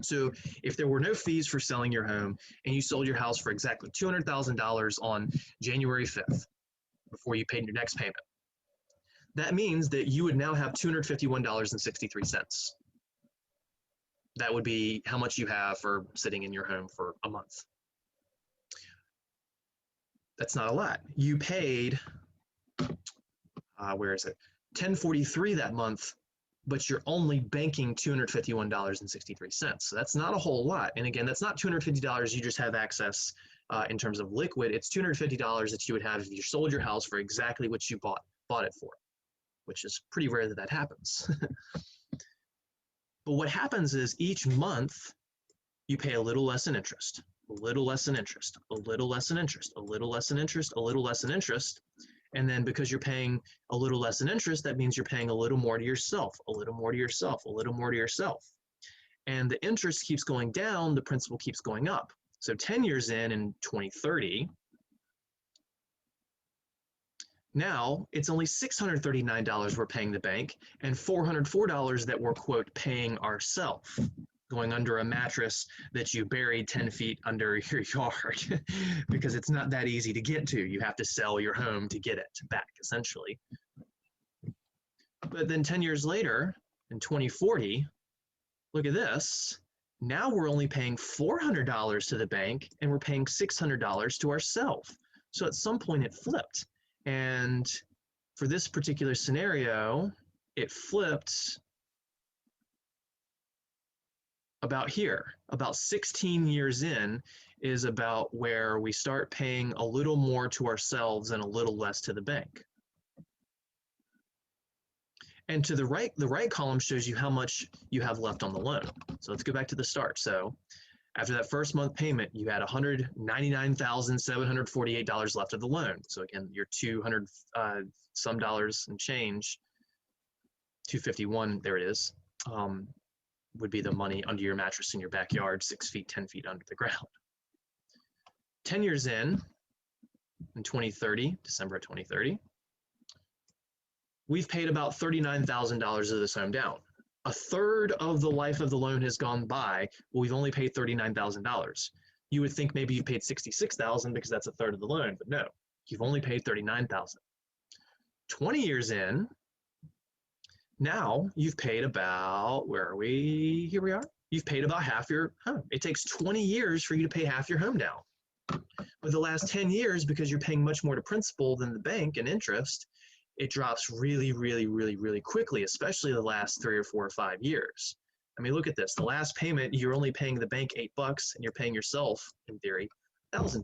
So if there were no fees for selling your home and you sold your house for exactly $200,000 on January 5th, before you paid your next payment, that means that you would now have $251.63. That would be how much you have for sitting in your home for a month. That's not a lot. You paid, where is it? $1043 that month, but you're only banking $251.63. So that's not a whole lot. And again, that's not $250 you just have access in terms of liquid. It's $250 that you would have if you sold your house for exactly what you bought it for, which is pretty rare that that happens. But what happens is each month you pay a little less in interest, a little less in interest, a little less in interest, a little less in interest, a little less in interest. And then because you're paying a little less in interest, that means you're paying a little more to yourself, a little more to yourself, a little more to yourself. And the interest keeps going down, the principal keeps going up. So 10 years in 2030, now it's only $639 we're paying the bank and $404 that we're, quote, paying ourselves, going under a mattress that you buried 10 feet under your yard because it's not that easy to get to. You have to sell your home to get it back, essentially. But then 10 years later, in 2040, look at this. Now we're only paying $400 to the bank and we're paying $600 to ourselves. So at some point it flipped. And for this particular scenario, it flipped about here. About 16 years in is about where we start paying a little more to ourselves and a little less to the bank. And to the right column shows you how much you have left on the loan. So let's go back to the start. So after that first month payment, you had $199,748 left of the loan. So again, your 200 some dollars and change, 251, there it is, would be the money under your mattress in your backyard, 6 feet, 10 feet under the ground. 10 years in 2030, December of 2030, we've paid about $39,000 of this home down. A third of the life of the loan has gone by. Well, we've only paid $39,000. You would think maybe you paid $66,000 because that's a third of the loan, but no, you've only paid $39,000. 20 years in, now you've paid about, where are we? Here we are. You've paid about half your home. It takes 20 years for you to pay half your home down. But the last 10 years, because you're paying much more to principal than the bank and interest, it drops really, really, really, really quickly, especially the last 3 or 4 or 5 years. I mean, look at this. The last payment, you're only paying the bank $8 and you're paying yourself, in theory, $1,000.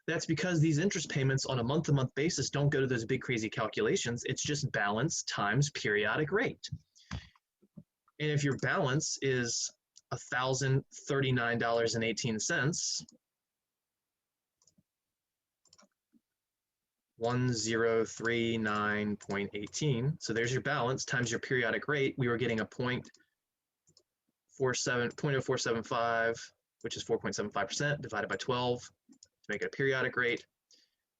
That's because these interest payments on a month-to-month basis don't go to those big crazy calculations. It's just balance times periodic rate. And if your balance is $1,039.18, 1039.18. So there's your balance times your periodic rate. We were getting a 0.0475, which is 4.75% divided by 12 to make it a periodic rate.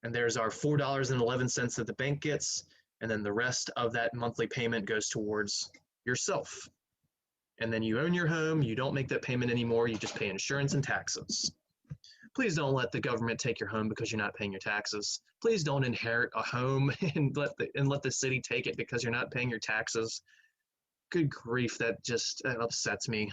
And there's our $4.11 that the bank gets. And then the rest of that monthly payment goes towards yourself. And then you own your home. You don't make that payment anymore. You just pay insurance and taxes. Please don't let the government take your home because you're not paying your taxes. Please don't inherit a home and let the city take it because you're not paying your taxes. Good grief, that just upsets me.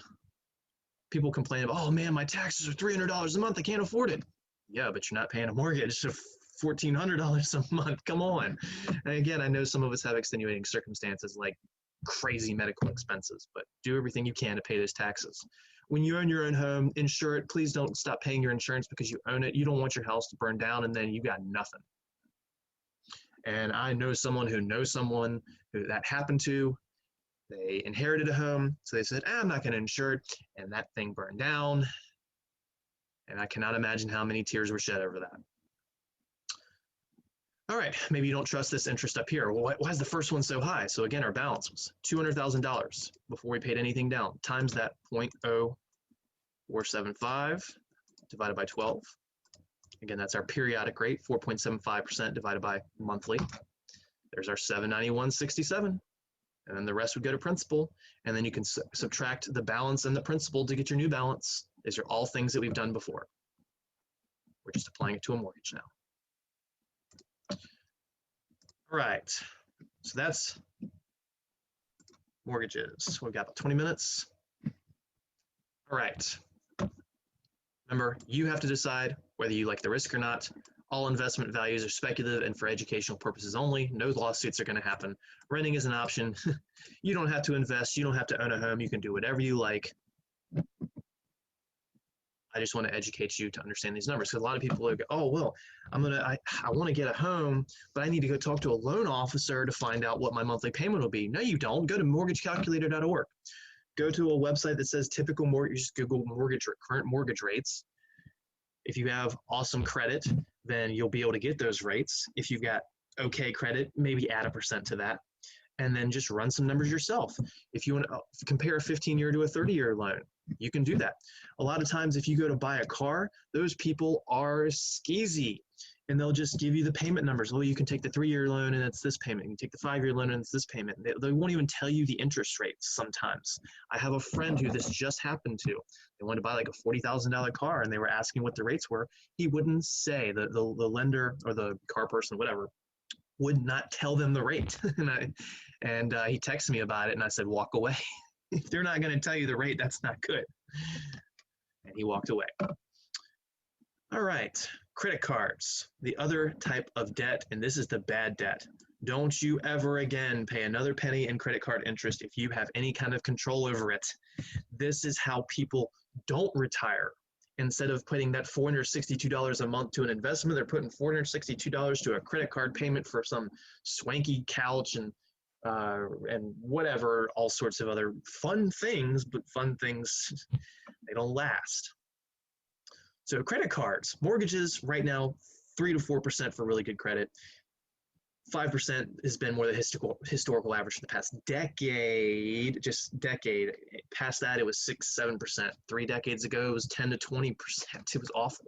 People complain about, oh man, my taxes are $300 a month, I can't afford it. Yeah, but you're not paying a mortgage of $1,400 a month, come on. And again, I know some of us have extenuating circumstances like crazy medical expenses, but do everything you can to pay those taxes. When you own your own home, insure it. Please don't stop paying your insurance because you own it. You don't want your house to burn down and then you got nothing. And I know someone who knows someone who that happened to. They inherited a home, so they said, I'm not going to insure it, and that thing burned down. And I cannot imagine how many tears were shed over that. All right, maybe you don't trust this interest up here. Well, why is the first one so high? So again, our balance was $200,000 before we paid anything down, times that 0.0475 divided by 12. Again, that's our periodic rate, 4.75% divided by monthly. There's our $791.67. And then the rest would go to principal. And then you can subtract the balance and the principal to get your new balance. These are all things that we've done before. We're just applying it to a mortgage now. All right, so that's mortgages. We've got about 20 minutes. All right. Remember, you have to decide whether you like the risk or not. All investment values are speculative and for educational purposes only. No lawsuits are going to happen. Renting is an option. You don't have to invest. You don't have to own a home. You can do whatever you like. I just want to educate you to understand these numbers, because a lot of people go, oh, well, I want to get a home, but I need to go talk to a loan officer to find out what my monthly payment will be. No, you don't. Go to mortgagecalculator.org. Go to a website that says typical mortgage, just Google current mortgage rates. If you have awesome credit, then you'll be able to get those rates. If you've got okay credit, maybe add 1% to that, and then just run some numbers yourself. If you want to compare a 15-year to a 30-year loan, you can do that. A lot of times if you go to buy a car, those people are skeezy, and they'll just give you the payment numbers. Well, you can take the 3-year loan and it's this payment. You can take the 5-year loan and it's this payment. They won't even tell you the interest rates sometimes. I have a friend who this just happened to. They wanted to buy like a $40,000 car, and they were asking what the rates were. He wouldn't say, the lender or the car person, whatever, would not tell them the rate. and he texted me about it, and I said, walk away. If they're not going to tell you the rate, that's not good. And he walked away. All right, credit cards, the other type of debt, and this is the bad debt. Don't you ever again pay another penny in credit card interest if you have any kind of control over it. This is how people don't retire. Instead of putting that $462 a month to an investment, they're putting $462 to a credit card payment for some swanky couch and whatever, all sorts of other fun things, but fun things, they don't last. So credit cards, mortgages right now, 3 to 4% for really good credit. 5% has been more the historical average for the past decade, just decade. Past that, it was 6-7%. 3 decades ago, it was 10 to 20%. It was awful.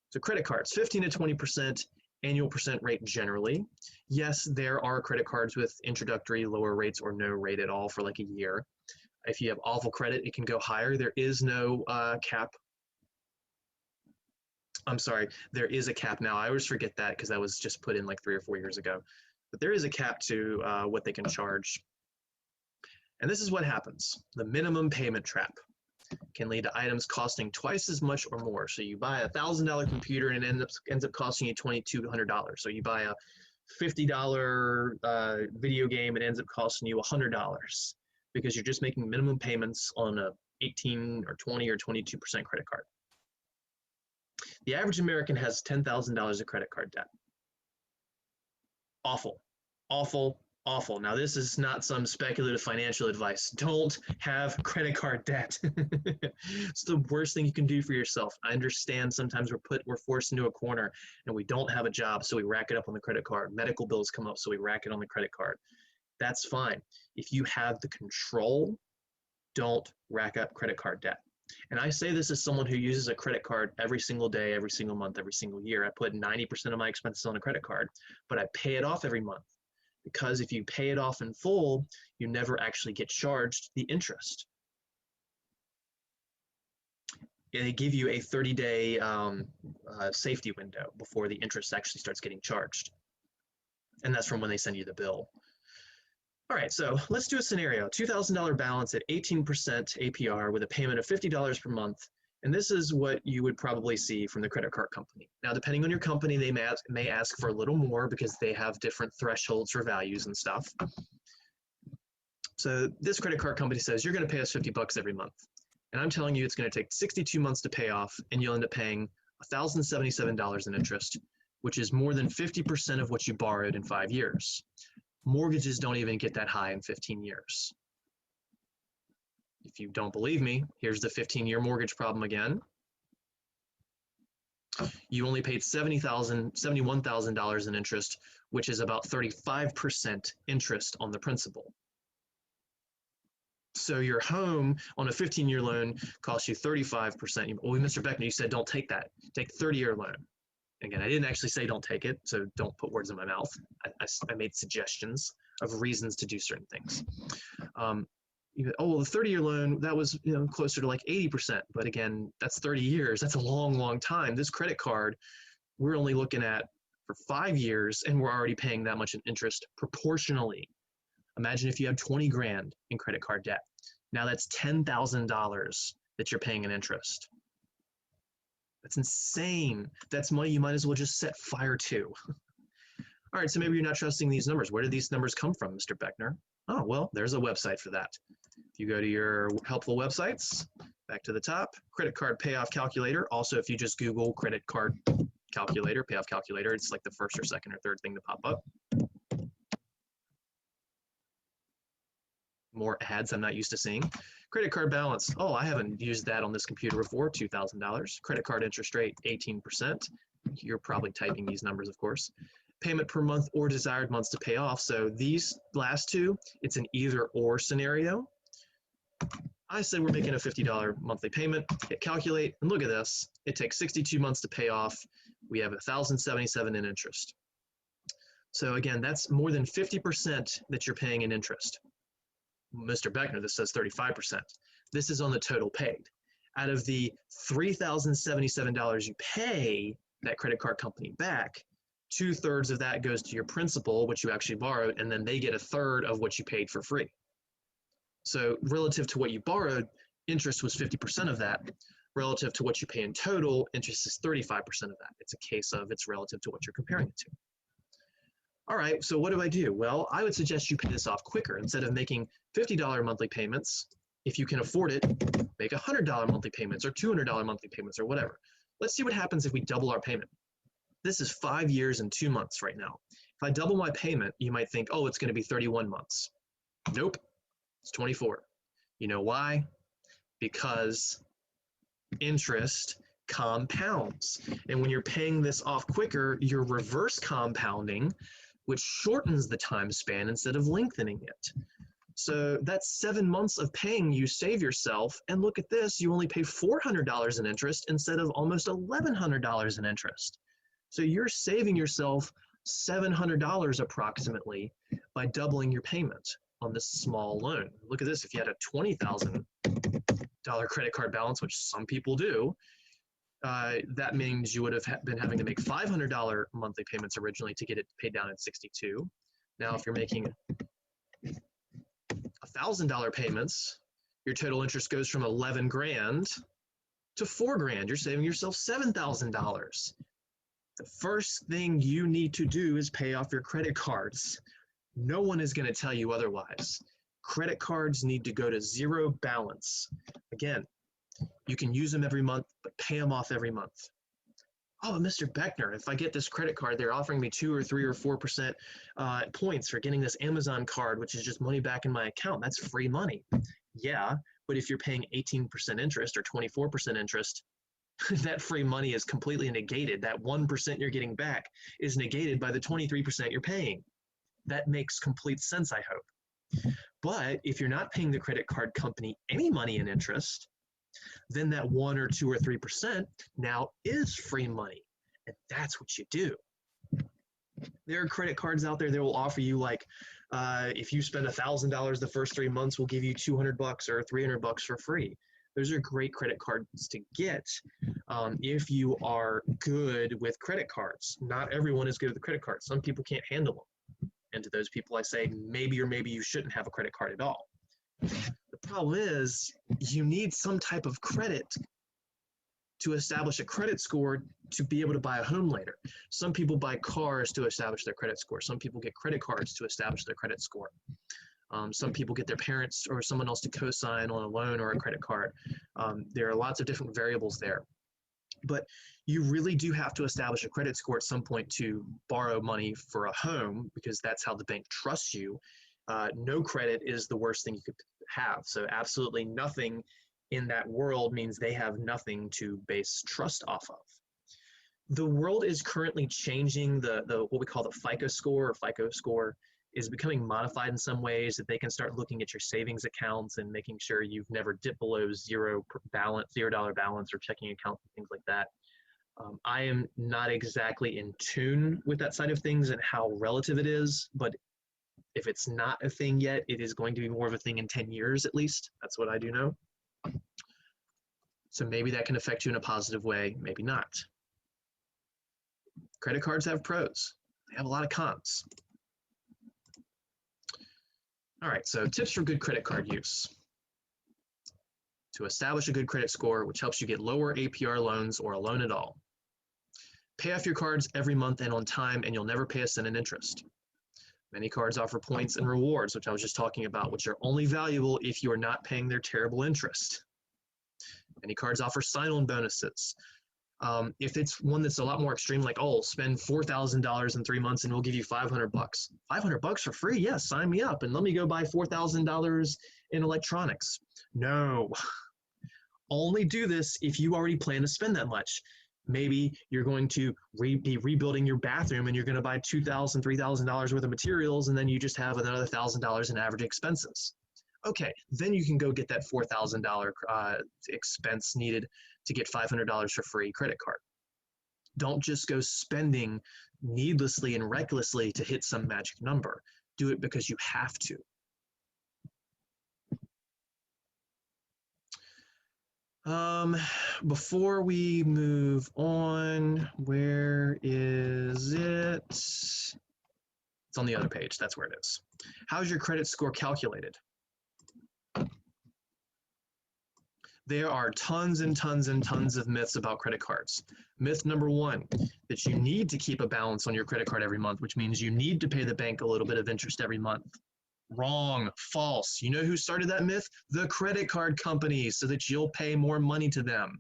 So credit cards, 15 to 20% annual percent rate generally. Yes, there are credit cards with introductory lower rates or no rate at all for like a year. If you have awful credit, it can go higher. There is no cap. I'm sorry, there is a cap now. I always forget that because that was just put in like 3 or 4 years ago. But there is a cap to what they can charge. And this is what happens. The minimum payment trap can lead to items costing twice as much or more. So you buy a $1,000 computer and it ends up costing you $2,200. So you buy a $50 video game, it ends up costing you $100 because you're just making minimum payments on a 18 or 20 or 22% credit card. The average American has $10,000 of credit card debt. Awful, awful, awful. Now, this is not some speculative financial advice. Don't have credit card debt. It's the worst thing you can do for yourself. I understand sometimes we're forced into a corner and we don't have a job, so we rack it up on the credit card. Medical bills come up, so we rack it on the credit card. That's fine. If you have the control, don't rack up credit card debt. And I say this as someone who uses a credit card every single day, every single month, every single year. I put 90% of my expenses on a credit card, but I pay it off every month. Because if you pay it off in full, you never actually get charged the interest. They give you a 30-day safety window before the interest actually starts getting charged. And that's from when they send you the bill. All right, so let's do a scenario. $2,000 balance at 18% APR with a payment of $50 per month. And this is what you would probably see from the credit card company. Now, depending on your company, they may ask for a little more because they have different thresholds for values and stuff. So this credit card company says, you're going to pay us $50 every month. And I'm telling you, it's going to take 62 months to pay off, and you'll end up paying $1,077 in interest, which is more than 50% of what you borrowed in 5 years. Mortgages don't even get that high in 15 years. If you don't believe me, here's the 15-year mortgage problem again. You only paid $71,000 in interest, which is about 35% interest on the principal. So your home on a 15-year loan costs you 35%. Well, Mr. Beckner, you said don't take that. Take 30-year loan. Again, I didn't actually say don't take it, so don't put words in my mouth. I made suggestions of reasons to do certain things. Oh, well, the 30-year loan, that was closer to like 80%. But again, that's 30 years. That's a long, long time. This credit card, we're only looking at for 5 years, and we're already paying that much in interest proportionally. Imagine if you have 20 grand in credit card debt. Now that's $10,000 that you're paying in interest. That's insane. That's money you might as well just set fire to. All right, so maybe you're not trusting these numbers. Where did these numbers come from, Mr. Beckner? Oh, well, there's a website for that. If you go to your helpful websites, back to the top, credit card payoff calculator. Also, if you just Google credit card calculator, payoff calculator, it's like the first or second or third thing to pop up. More ads I'm not used to seeing. Credit card balance. Oh, I haven't used that on this computer before, $2,000. Credit card interest rate, 18%. You're probably typing these numbers, of course. Payment per month or desired months to pay off. So these last two, it's an either or scenario. I said we're making a $50 monthly payment. Hit calculate, and look at this. It takes 62 months to pay off. We have $1,077 in interest. So again, that's more than 50% that you're paying in interest. Mr. Beckner, this says 35%. This is on the total paid. Out of the $3,077 you pay that credit card company back, 2/3 of that goes to your principal, which you actually borrowed, and then they get 1/3 of what you paid for free. So relative to what you borrowed, interest was 50% of that. Relative to what you pay in total, interest is 35% of that. It's a case of it's relative to what you're comparing it to. All right, so what do I do? Well, I would suggest you pay this off quicker. Instead of making $50 monthly payments, if you can afford it, make $100 monthly payments or $200 monthly payments or whatever. Let's see what happens if we double our payment. This is 5 years and 2 months right now. If I double my payment, you might think, oh, it's going to be 31 months. Nope, it's 24. You know why? Because interest compounds. And when you're paying this off quicker, you're reverse compounding, which shortens the time span instead of lengthening it. So that's 7 months of paying you save yourself. And look at this, you only pay $400 in interest instead of almost $1,100 in interest. So you're saving yourself $700 approximately by doubling your payment on this small loan. Look at this, if you had a $20,000 credit card balance, which some people do, that means you would have been having to make $500 monthly payments originally to get it paid down at 62. Now, if you're making $1,000 payments, your total interest goes from 11 grand to 4 grand. You're saving yourself $7,000. The first thing you need to do is pay off your credit cards. No one is going to tell you otherwise. Credit cards need to go to zero balance. Again, you can use them every month, but pay them off every month. Oh, Mr. Beckner, if I get this credit card, they're offering me 2 or 3 or 4% points for getting this Amazon card, which is just money back in my account. That's free money. Yeah, but if you're paying 18% interest or 24% interest, that free money is completely negated. That 1% you're getting back is negated by the 23% you're paying. That makes complete sense, I hope. But if you're not paying the credit card company any money in interest, then that 1 or 2 or 3% now is free money. And that's what you do. There are credit cards out there that will offer you, like, if you spend $1,000 the first 3 months, we'll give you $200 or $300 for free. Those are great credit cards to get if you are good with credit cards. Not everyone is good with credit cards. Some people can't handle them. And to those people, I say maybe or maybe you shouldn't have a credit card at all. The problem is you need some type of credit to establish a credit score to be able to buy a home later. Some people buy cars to establish their credit score. Some people get credit cards to establish their credit score. Some people get their parents or someone else to co-sign on a loan or a credit card. There are lots of different variables there. But you really do have to establish a credit score at some point to borrow money for a home, because that's how the bank trusts you. No credit is the worst thing you could have. So absolutely nothing in that world means they have nothing to base trust off of. The world is currently changing. The what we call the FICO score, or FICO score is becoming modified in some ways, that they can start looking at your savings accounts and making sure you've never dipped below $0 balance or checking accounts and things like that. I am not exactly in tune with that side of things and how relative it is, but if it's not a thing yet, it is going to be more of a thing in 10 years at least. That's what I do know. So maybe that can affect you in a positive way, maybe not. Credit cards have pros. They have a lot of cons. All right, so tips for good credit card use. To establish a good credit score, which helps you get lower APR loans or a loan at all. Pay off your cards every month and on time, and you'll never pay a cent in interest. Many cards offer points and rewards, which I was just talking about, which are only valuable if you are not paying their terrible interest. Many cards offer sign-on bonuses. If it's one that's a lot more extreme, like, oh, spend $4,000 in 3 months and we'll give you $500. $500 for free? Yes, sign me up and let me go buy $4,000 in electronics. No. Only do this if you already plan to spend that much. Maybe you're going to be rebuilding your bathroom and you're going to buy $2,000, $3,000 worth of materials, and then you just have another $1,000 in average expenses. Okay, then you can go get that $4,000 expense needed to get $500 for free credit card. Don't just go spending needlessly and recklessly to hit some magic number. Do it because you have to. Before we move on, where is it? It's on the other page. That's where it is. How's your credit score calculated? There are tons and tons and tons of myths about credit cards. Myth number one, that you need to keep a balance on your credit card every month, which means you need to pay the bank a little bit of interest every month. Wrong, false. You know who started that myth? The credit card companies, so that you'll pay more money to them.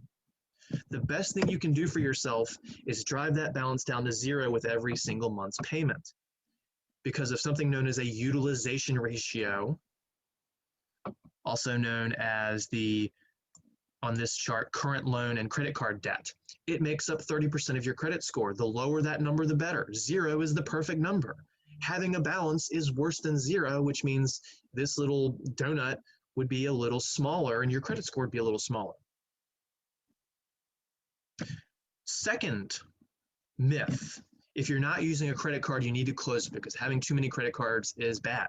The best thing you can do for yourself is drive that balance down to zero with every single month's payment. Because of something known as a utilization ratio, also known as the, on this chart, current loan and credit card debt. It makes up 30% of your credit score. The lower that number, the better. Zero is the perfect number. Having a balance is worse than zero, which means this little donut would be a little smaller and your credit score would be a little smaller. Second myth, if you're not using a credit card, you need to close it because having too many credit cards is bad.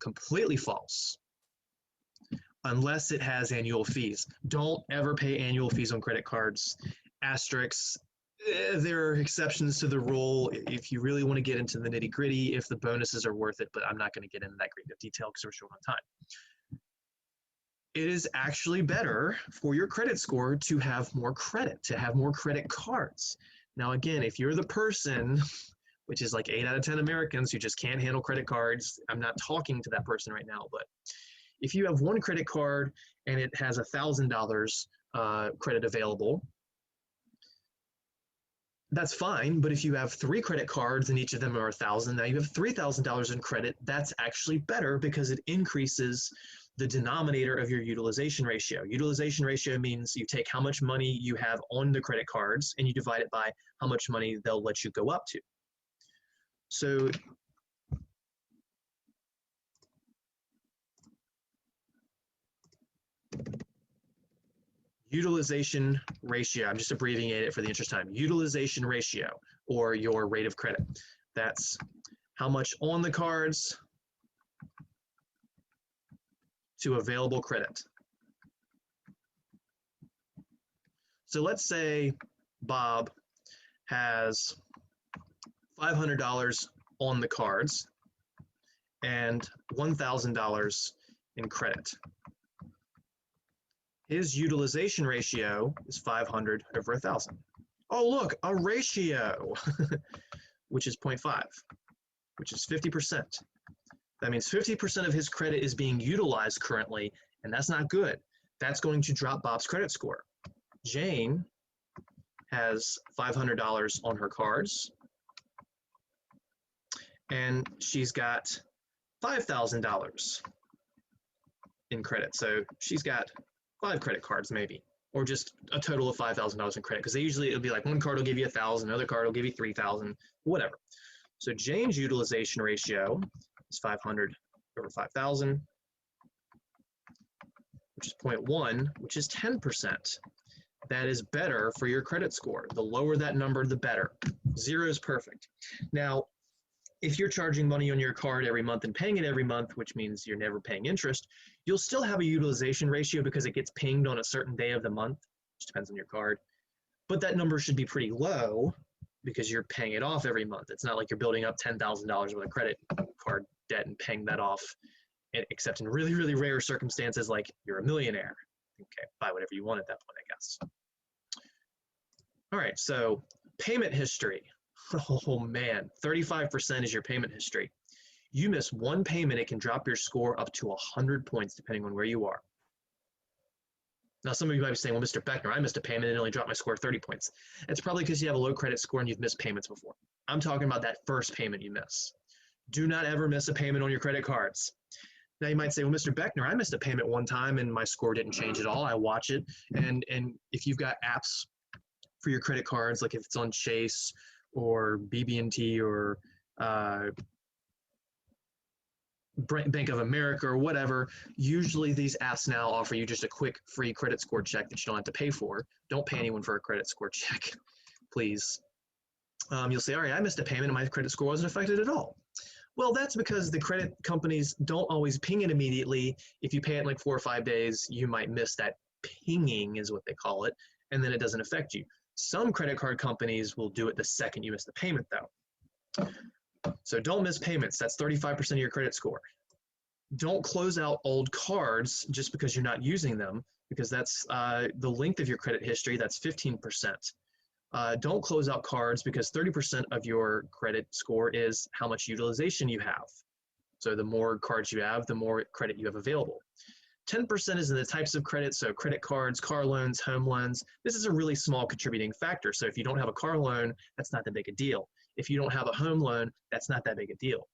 Completely false. Unless it has annual fees. Don't ever pay annual fees on credit cards. Asterisks. There are exceptions to the rule if you really want to get into the nitty gritty, if the bonuses are worth it, but I'm not going to get into that great of detail because we're short on time. It is actually better for your credit score to have more credit, to have more credit cards. Now, again, if you're the person, which is like 8 out of 10 Americans who just can't handle credit cards, I'm not talking to that person right now, but if you have one credit card and it has $1,000 credit available, that's fine. But if you have 3 credit cards and each of them are $1,000, now you have $3,000 in credit. That's actually better because it increases the denominator of your utilization ratio. Utilization ratio means you take how much money you have on the credit cards and you divide it by how much money they'll let you go up to. So utilization ratio, I'm just abbreviating it for the interest of time. Utilization ratio, or your rate of credit. That's how much on the cards to available credit. So let's say Bob has $500 on the cards and $1,000 in credit. His utilization ratio is 500 over 1,000. Oh, look, a ratio, which is 0.5, which is 50%. That means 50% of his credit is being utilized currently, and that's not good. That's going to drop Bob's credit score. Jane has $500 on her cards, and she's got $5,000 in credit. So she's got 5 credit cards maybe. or just a total of $5,000 in credit, because it'll be like one card will give you 1,000, another card will give you 3,000, whatever. So Jane's utilization ratio is 500 over 5,000, which is 0.1, which is 10%. That is better for your credit score. The lower that number, the better. 0 is perfect. Now, if you're charging money on your card every month and paying it every month, which means you're never paying interest, you'll still have a utilization ratio because it gets pinged on a certain day of the month, which depends on your card. But that number should be pretty low because you're paying it off every month. It's not like you're building up $10,000 worth of credit card debt and paying that off, except in really, really rare circumstances like you're a millionaire. Okay, buy whatever you want at that point, I guess. All right, so payment history. Oh man, 35% is your payment history. You miss one payment, it can drop your score up to 100 points depending on where you are. Now, some of you might be saying, well, Mr. Beckner, I missed a payment and it only dropped my score 30 points. It's probably because you have a low credit score and you've missed payments before. I'm talking about that first payment you miss. Do not ever miss a payment on your credit cards. Now, you might say, well, Mr. Beckner, I missed a payment one time and my score didn't change at all. I watch it. And if you've got apps for your credit cards, like if it's on Chase or BB&T or Bank of America or whatever, usually these apps now offer you just a quick free credit score check that you don't have to pay for. Don't pay anyone for a credit score check, please. You'll say, all right, I missed a payment and my credit score wasn't affected at all. Well, that's because the credit companies don't always ping it immediately. If you pay it in like 4 or 5 days, you might miss that pinging is what they call it, and then it doesn't affect you. Some credit card companies will do it the second you miss the payment though. So don't miss payments. That's 35% of your credit score. Don't close out old cards just because you're not using them, because that's the length of your credit history, that's 15%. Don't close out cards because 30% of your credit score is how much utilization you have. So the more cards you have, the more credit you have available. 10% is in the types of credit, so credit cards, car loans, home loans. This is a really small contributing factor. So if you don't have a car loan, that's not that big a deal. If you don't have a home loan, that's not that big a deal.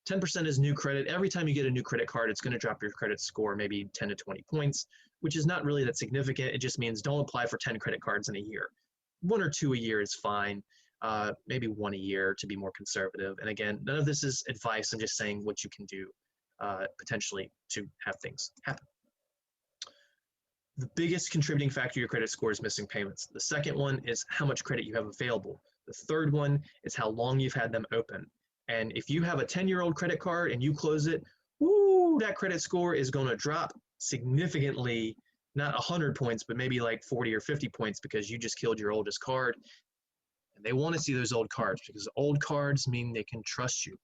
10% is new credit. Every time you get a new credit card, it's going to drop your credit score maybe 10 to 20 points, which is not really that significant. It just means don't apply for 10 credit cards in a year. 1 or 2 a year is fine. Maybe 1 a year to be more conservative. And again, none of this is advice. I'm just saying what you can do potentially to have things happen. The biggest contributing factor to your credit score is missing payments. The second one is how much credit you have available. The third one is how long you've had them open. And if you have a 10-year-old credit card and you close it, woo, that credit score is going to drop significantly, not 100 points, but maybe like 40 or 50 points because you just killed your oldest card. And they want to see those old cards because old cards mean they can trust you.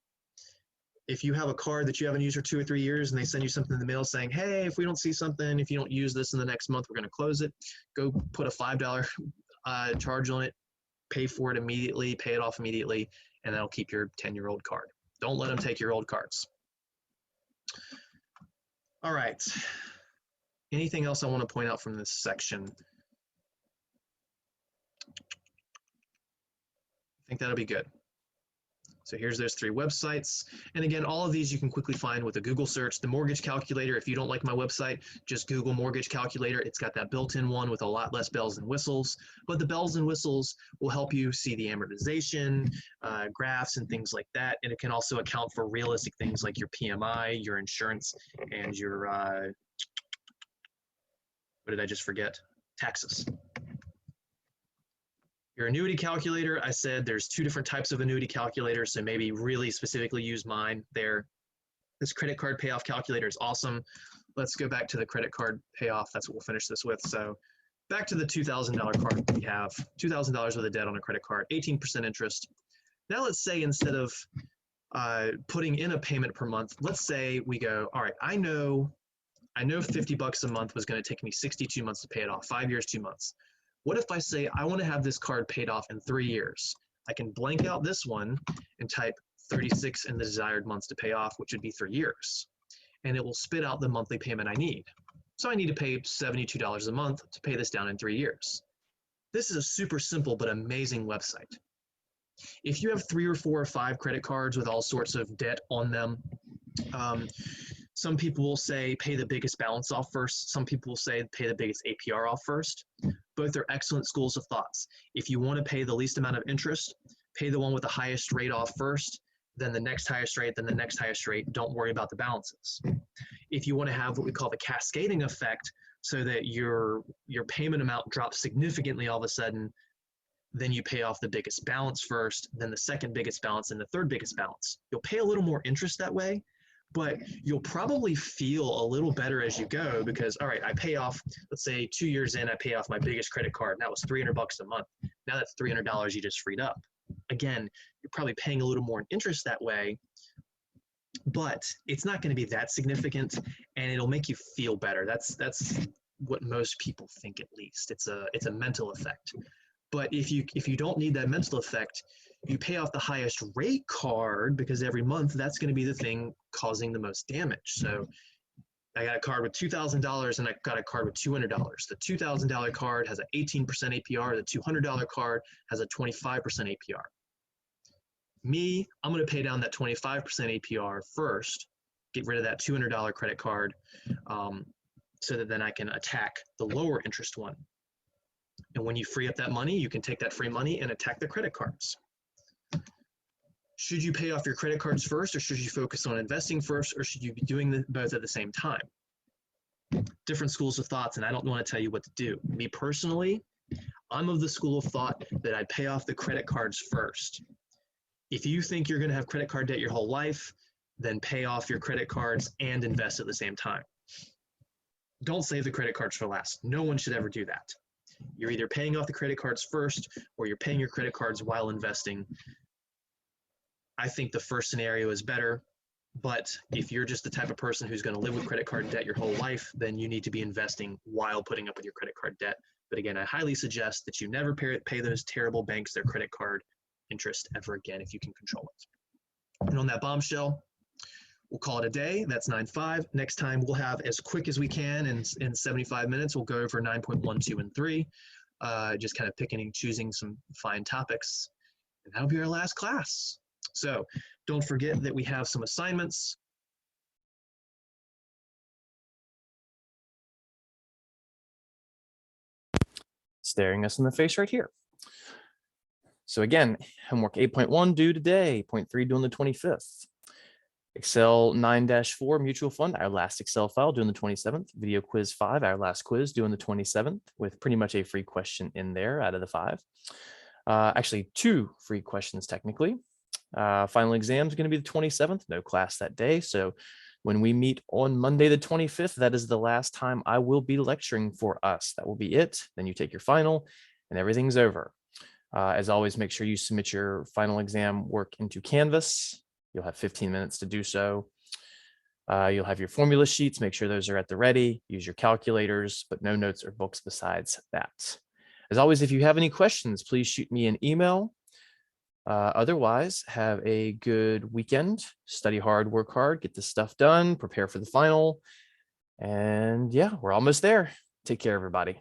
If you have a card that you haven't used for 2 or 3 years and they send you something in the mail saying, hey, if we don't see something, if you don't use this in the next month, we're going to close it, go put a $5 charge on it, pay for it immediately, pay it off immediately, and that'll keep your 10-year-old card. Don't let them take your old cards. All right. Anything else I want to point out from this section? I think that'll be good. So here's those 3 websites. And again, all of these you can quickly find with a Google search. The mortgage calculator, if you don't like my website, just Google mortgage calculator. It's got that built-in one with a lot less bells and whistles. But the bells and whistles will help you see the amortization, graphs, and things like that. And it can also account for realistic things like your PMI, your insurance, and your, what did I just forget? Taxes. Your annuity calculator, I said there's 2 different types of annuity calculator, so maybe really specifically use mine there. This credit card payoff calculator is awesome. Let's go back to the credit card payoff. That's what we'll finish this with. So back to the $2,000 card we have. $2,000 worth of debt on a credit card, 18% interest. Now let's say instead of putting in a payment per month, let's say we go, all right, I know $50 a month was going to take me 62 months to pay it off, 5 years, 2 months. What if I say I want to have this card paid off in 3 years? I can blank out this one and type 36 in the desired months to pay off, which would be 3 years. And it will spit out the monthly payment I need. So I need to pay $72 a month to pay this down in 3 years. This is a super simple but amazing website. If you have 3 or 4 or 5 credit cards with all sorts of debt on them, Some people will say pay the biggest balance off first. Some people will say pay the biggest APR off first. Both are excellent schools of thoughts. If you want to pay the least amount of interest, pay the one with the highest rate off first, then the next highest rate, then the next highest rate. Don't worry about the balances. If you want to have what we call the cascading effect, so that your payment amount drops significantly all of a sudden, then you pay off the biggest balance first, then the second biggest balance, and the third biggest balance. You'll pay a little more interest that way, but you'll probably feel a little better as you go because, all right, I pay off, let's say 2 years in, I pay off my biggest credit card, and that was $300 a month. Now that's $300 you just freed up. Again, you're probably paying a little more in interest that way, but it's not going to be that significant, and it'll make you feel better. That's what most people think, at least. It's a mental effect. But if you don't need that mental effect, you pay off the highest rate card because every month that's going to be the thing causing the most damage. So I got a card with $2,000 and I got a card with $200. The $2,000 card has an 18% APR. The $200 card has a 25% APR. Me, I'm going to pay down that 25% APR first, get rid of that $200 credit card, so that then I can attack the lower interest one. And when you free up that money, you can take that free money and attack the credit cards. Should you pay off your credit cards first, or should you focus on investing first, or should you be doing both at the same time? Different schools of thoughts, and I don't want to tell you what to do. Me personally, I'm of the school of thought that I'd pay off the credit cards first. If you think you're going to have credit card debt your whole life, then pay off your credit cards and invest at the same time. Don't save the credit cards for last. No one should ever do that. You're either paying off the credit cards first, or you're paying your credit cards while investing. I think the first scenario is better, but if you're just the type of person who's going to live with credit card debt your whole life, then you need to be investing while putting up with your credit card debt. But again, I highly suggest that you never pay those terrible banks their credit card interest ever again if you can control it. And on that bombshell, we'll call it a day. That's 9.5. Next time we'll have, as quick as we can, in 75 minutes, we'll go over 9.1, 2, and 3, just kind of picking and choosing some fine topics. And that'll be our last class. So don't forget that we have some assignments. Staring us in the face right here. So again, homework 8.1 due today, 0.3 due on the 25th. Excel 9-4 mutual fund, our last Excel file due on the 27th. Video quiz 5, our last quiz due on the 27th, with pretty much a free question in there out of the 5. Actually, 2 free questions technically. Final exam is going to be the 27th, no class that day. So when we meet on Monday the 25th, that is the last time I will be lecturing for us. That will be it. Then you take your final and everything's over. As always, make sure you submit your final exam work into Canvas. You'll have 15 minutes to do so. You'll have your formula sheets. Make sure those are at the ready. Use your calculators, but no notes or books besides that. As always, if you have any questions, please shoot me an email. Otherwise, have a good weekend. Study hard, work hard, get this stuff done, prepare for the final. And yeah, we're almost there. Take care, everybody.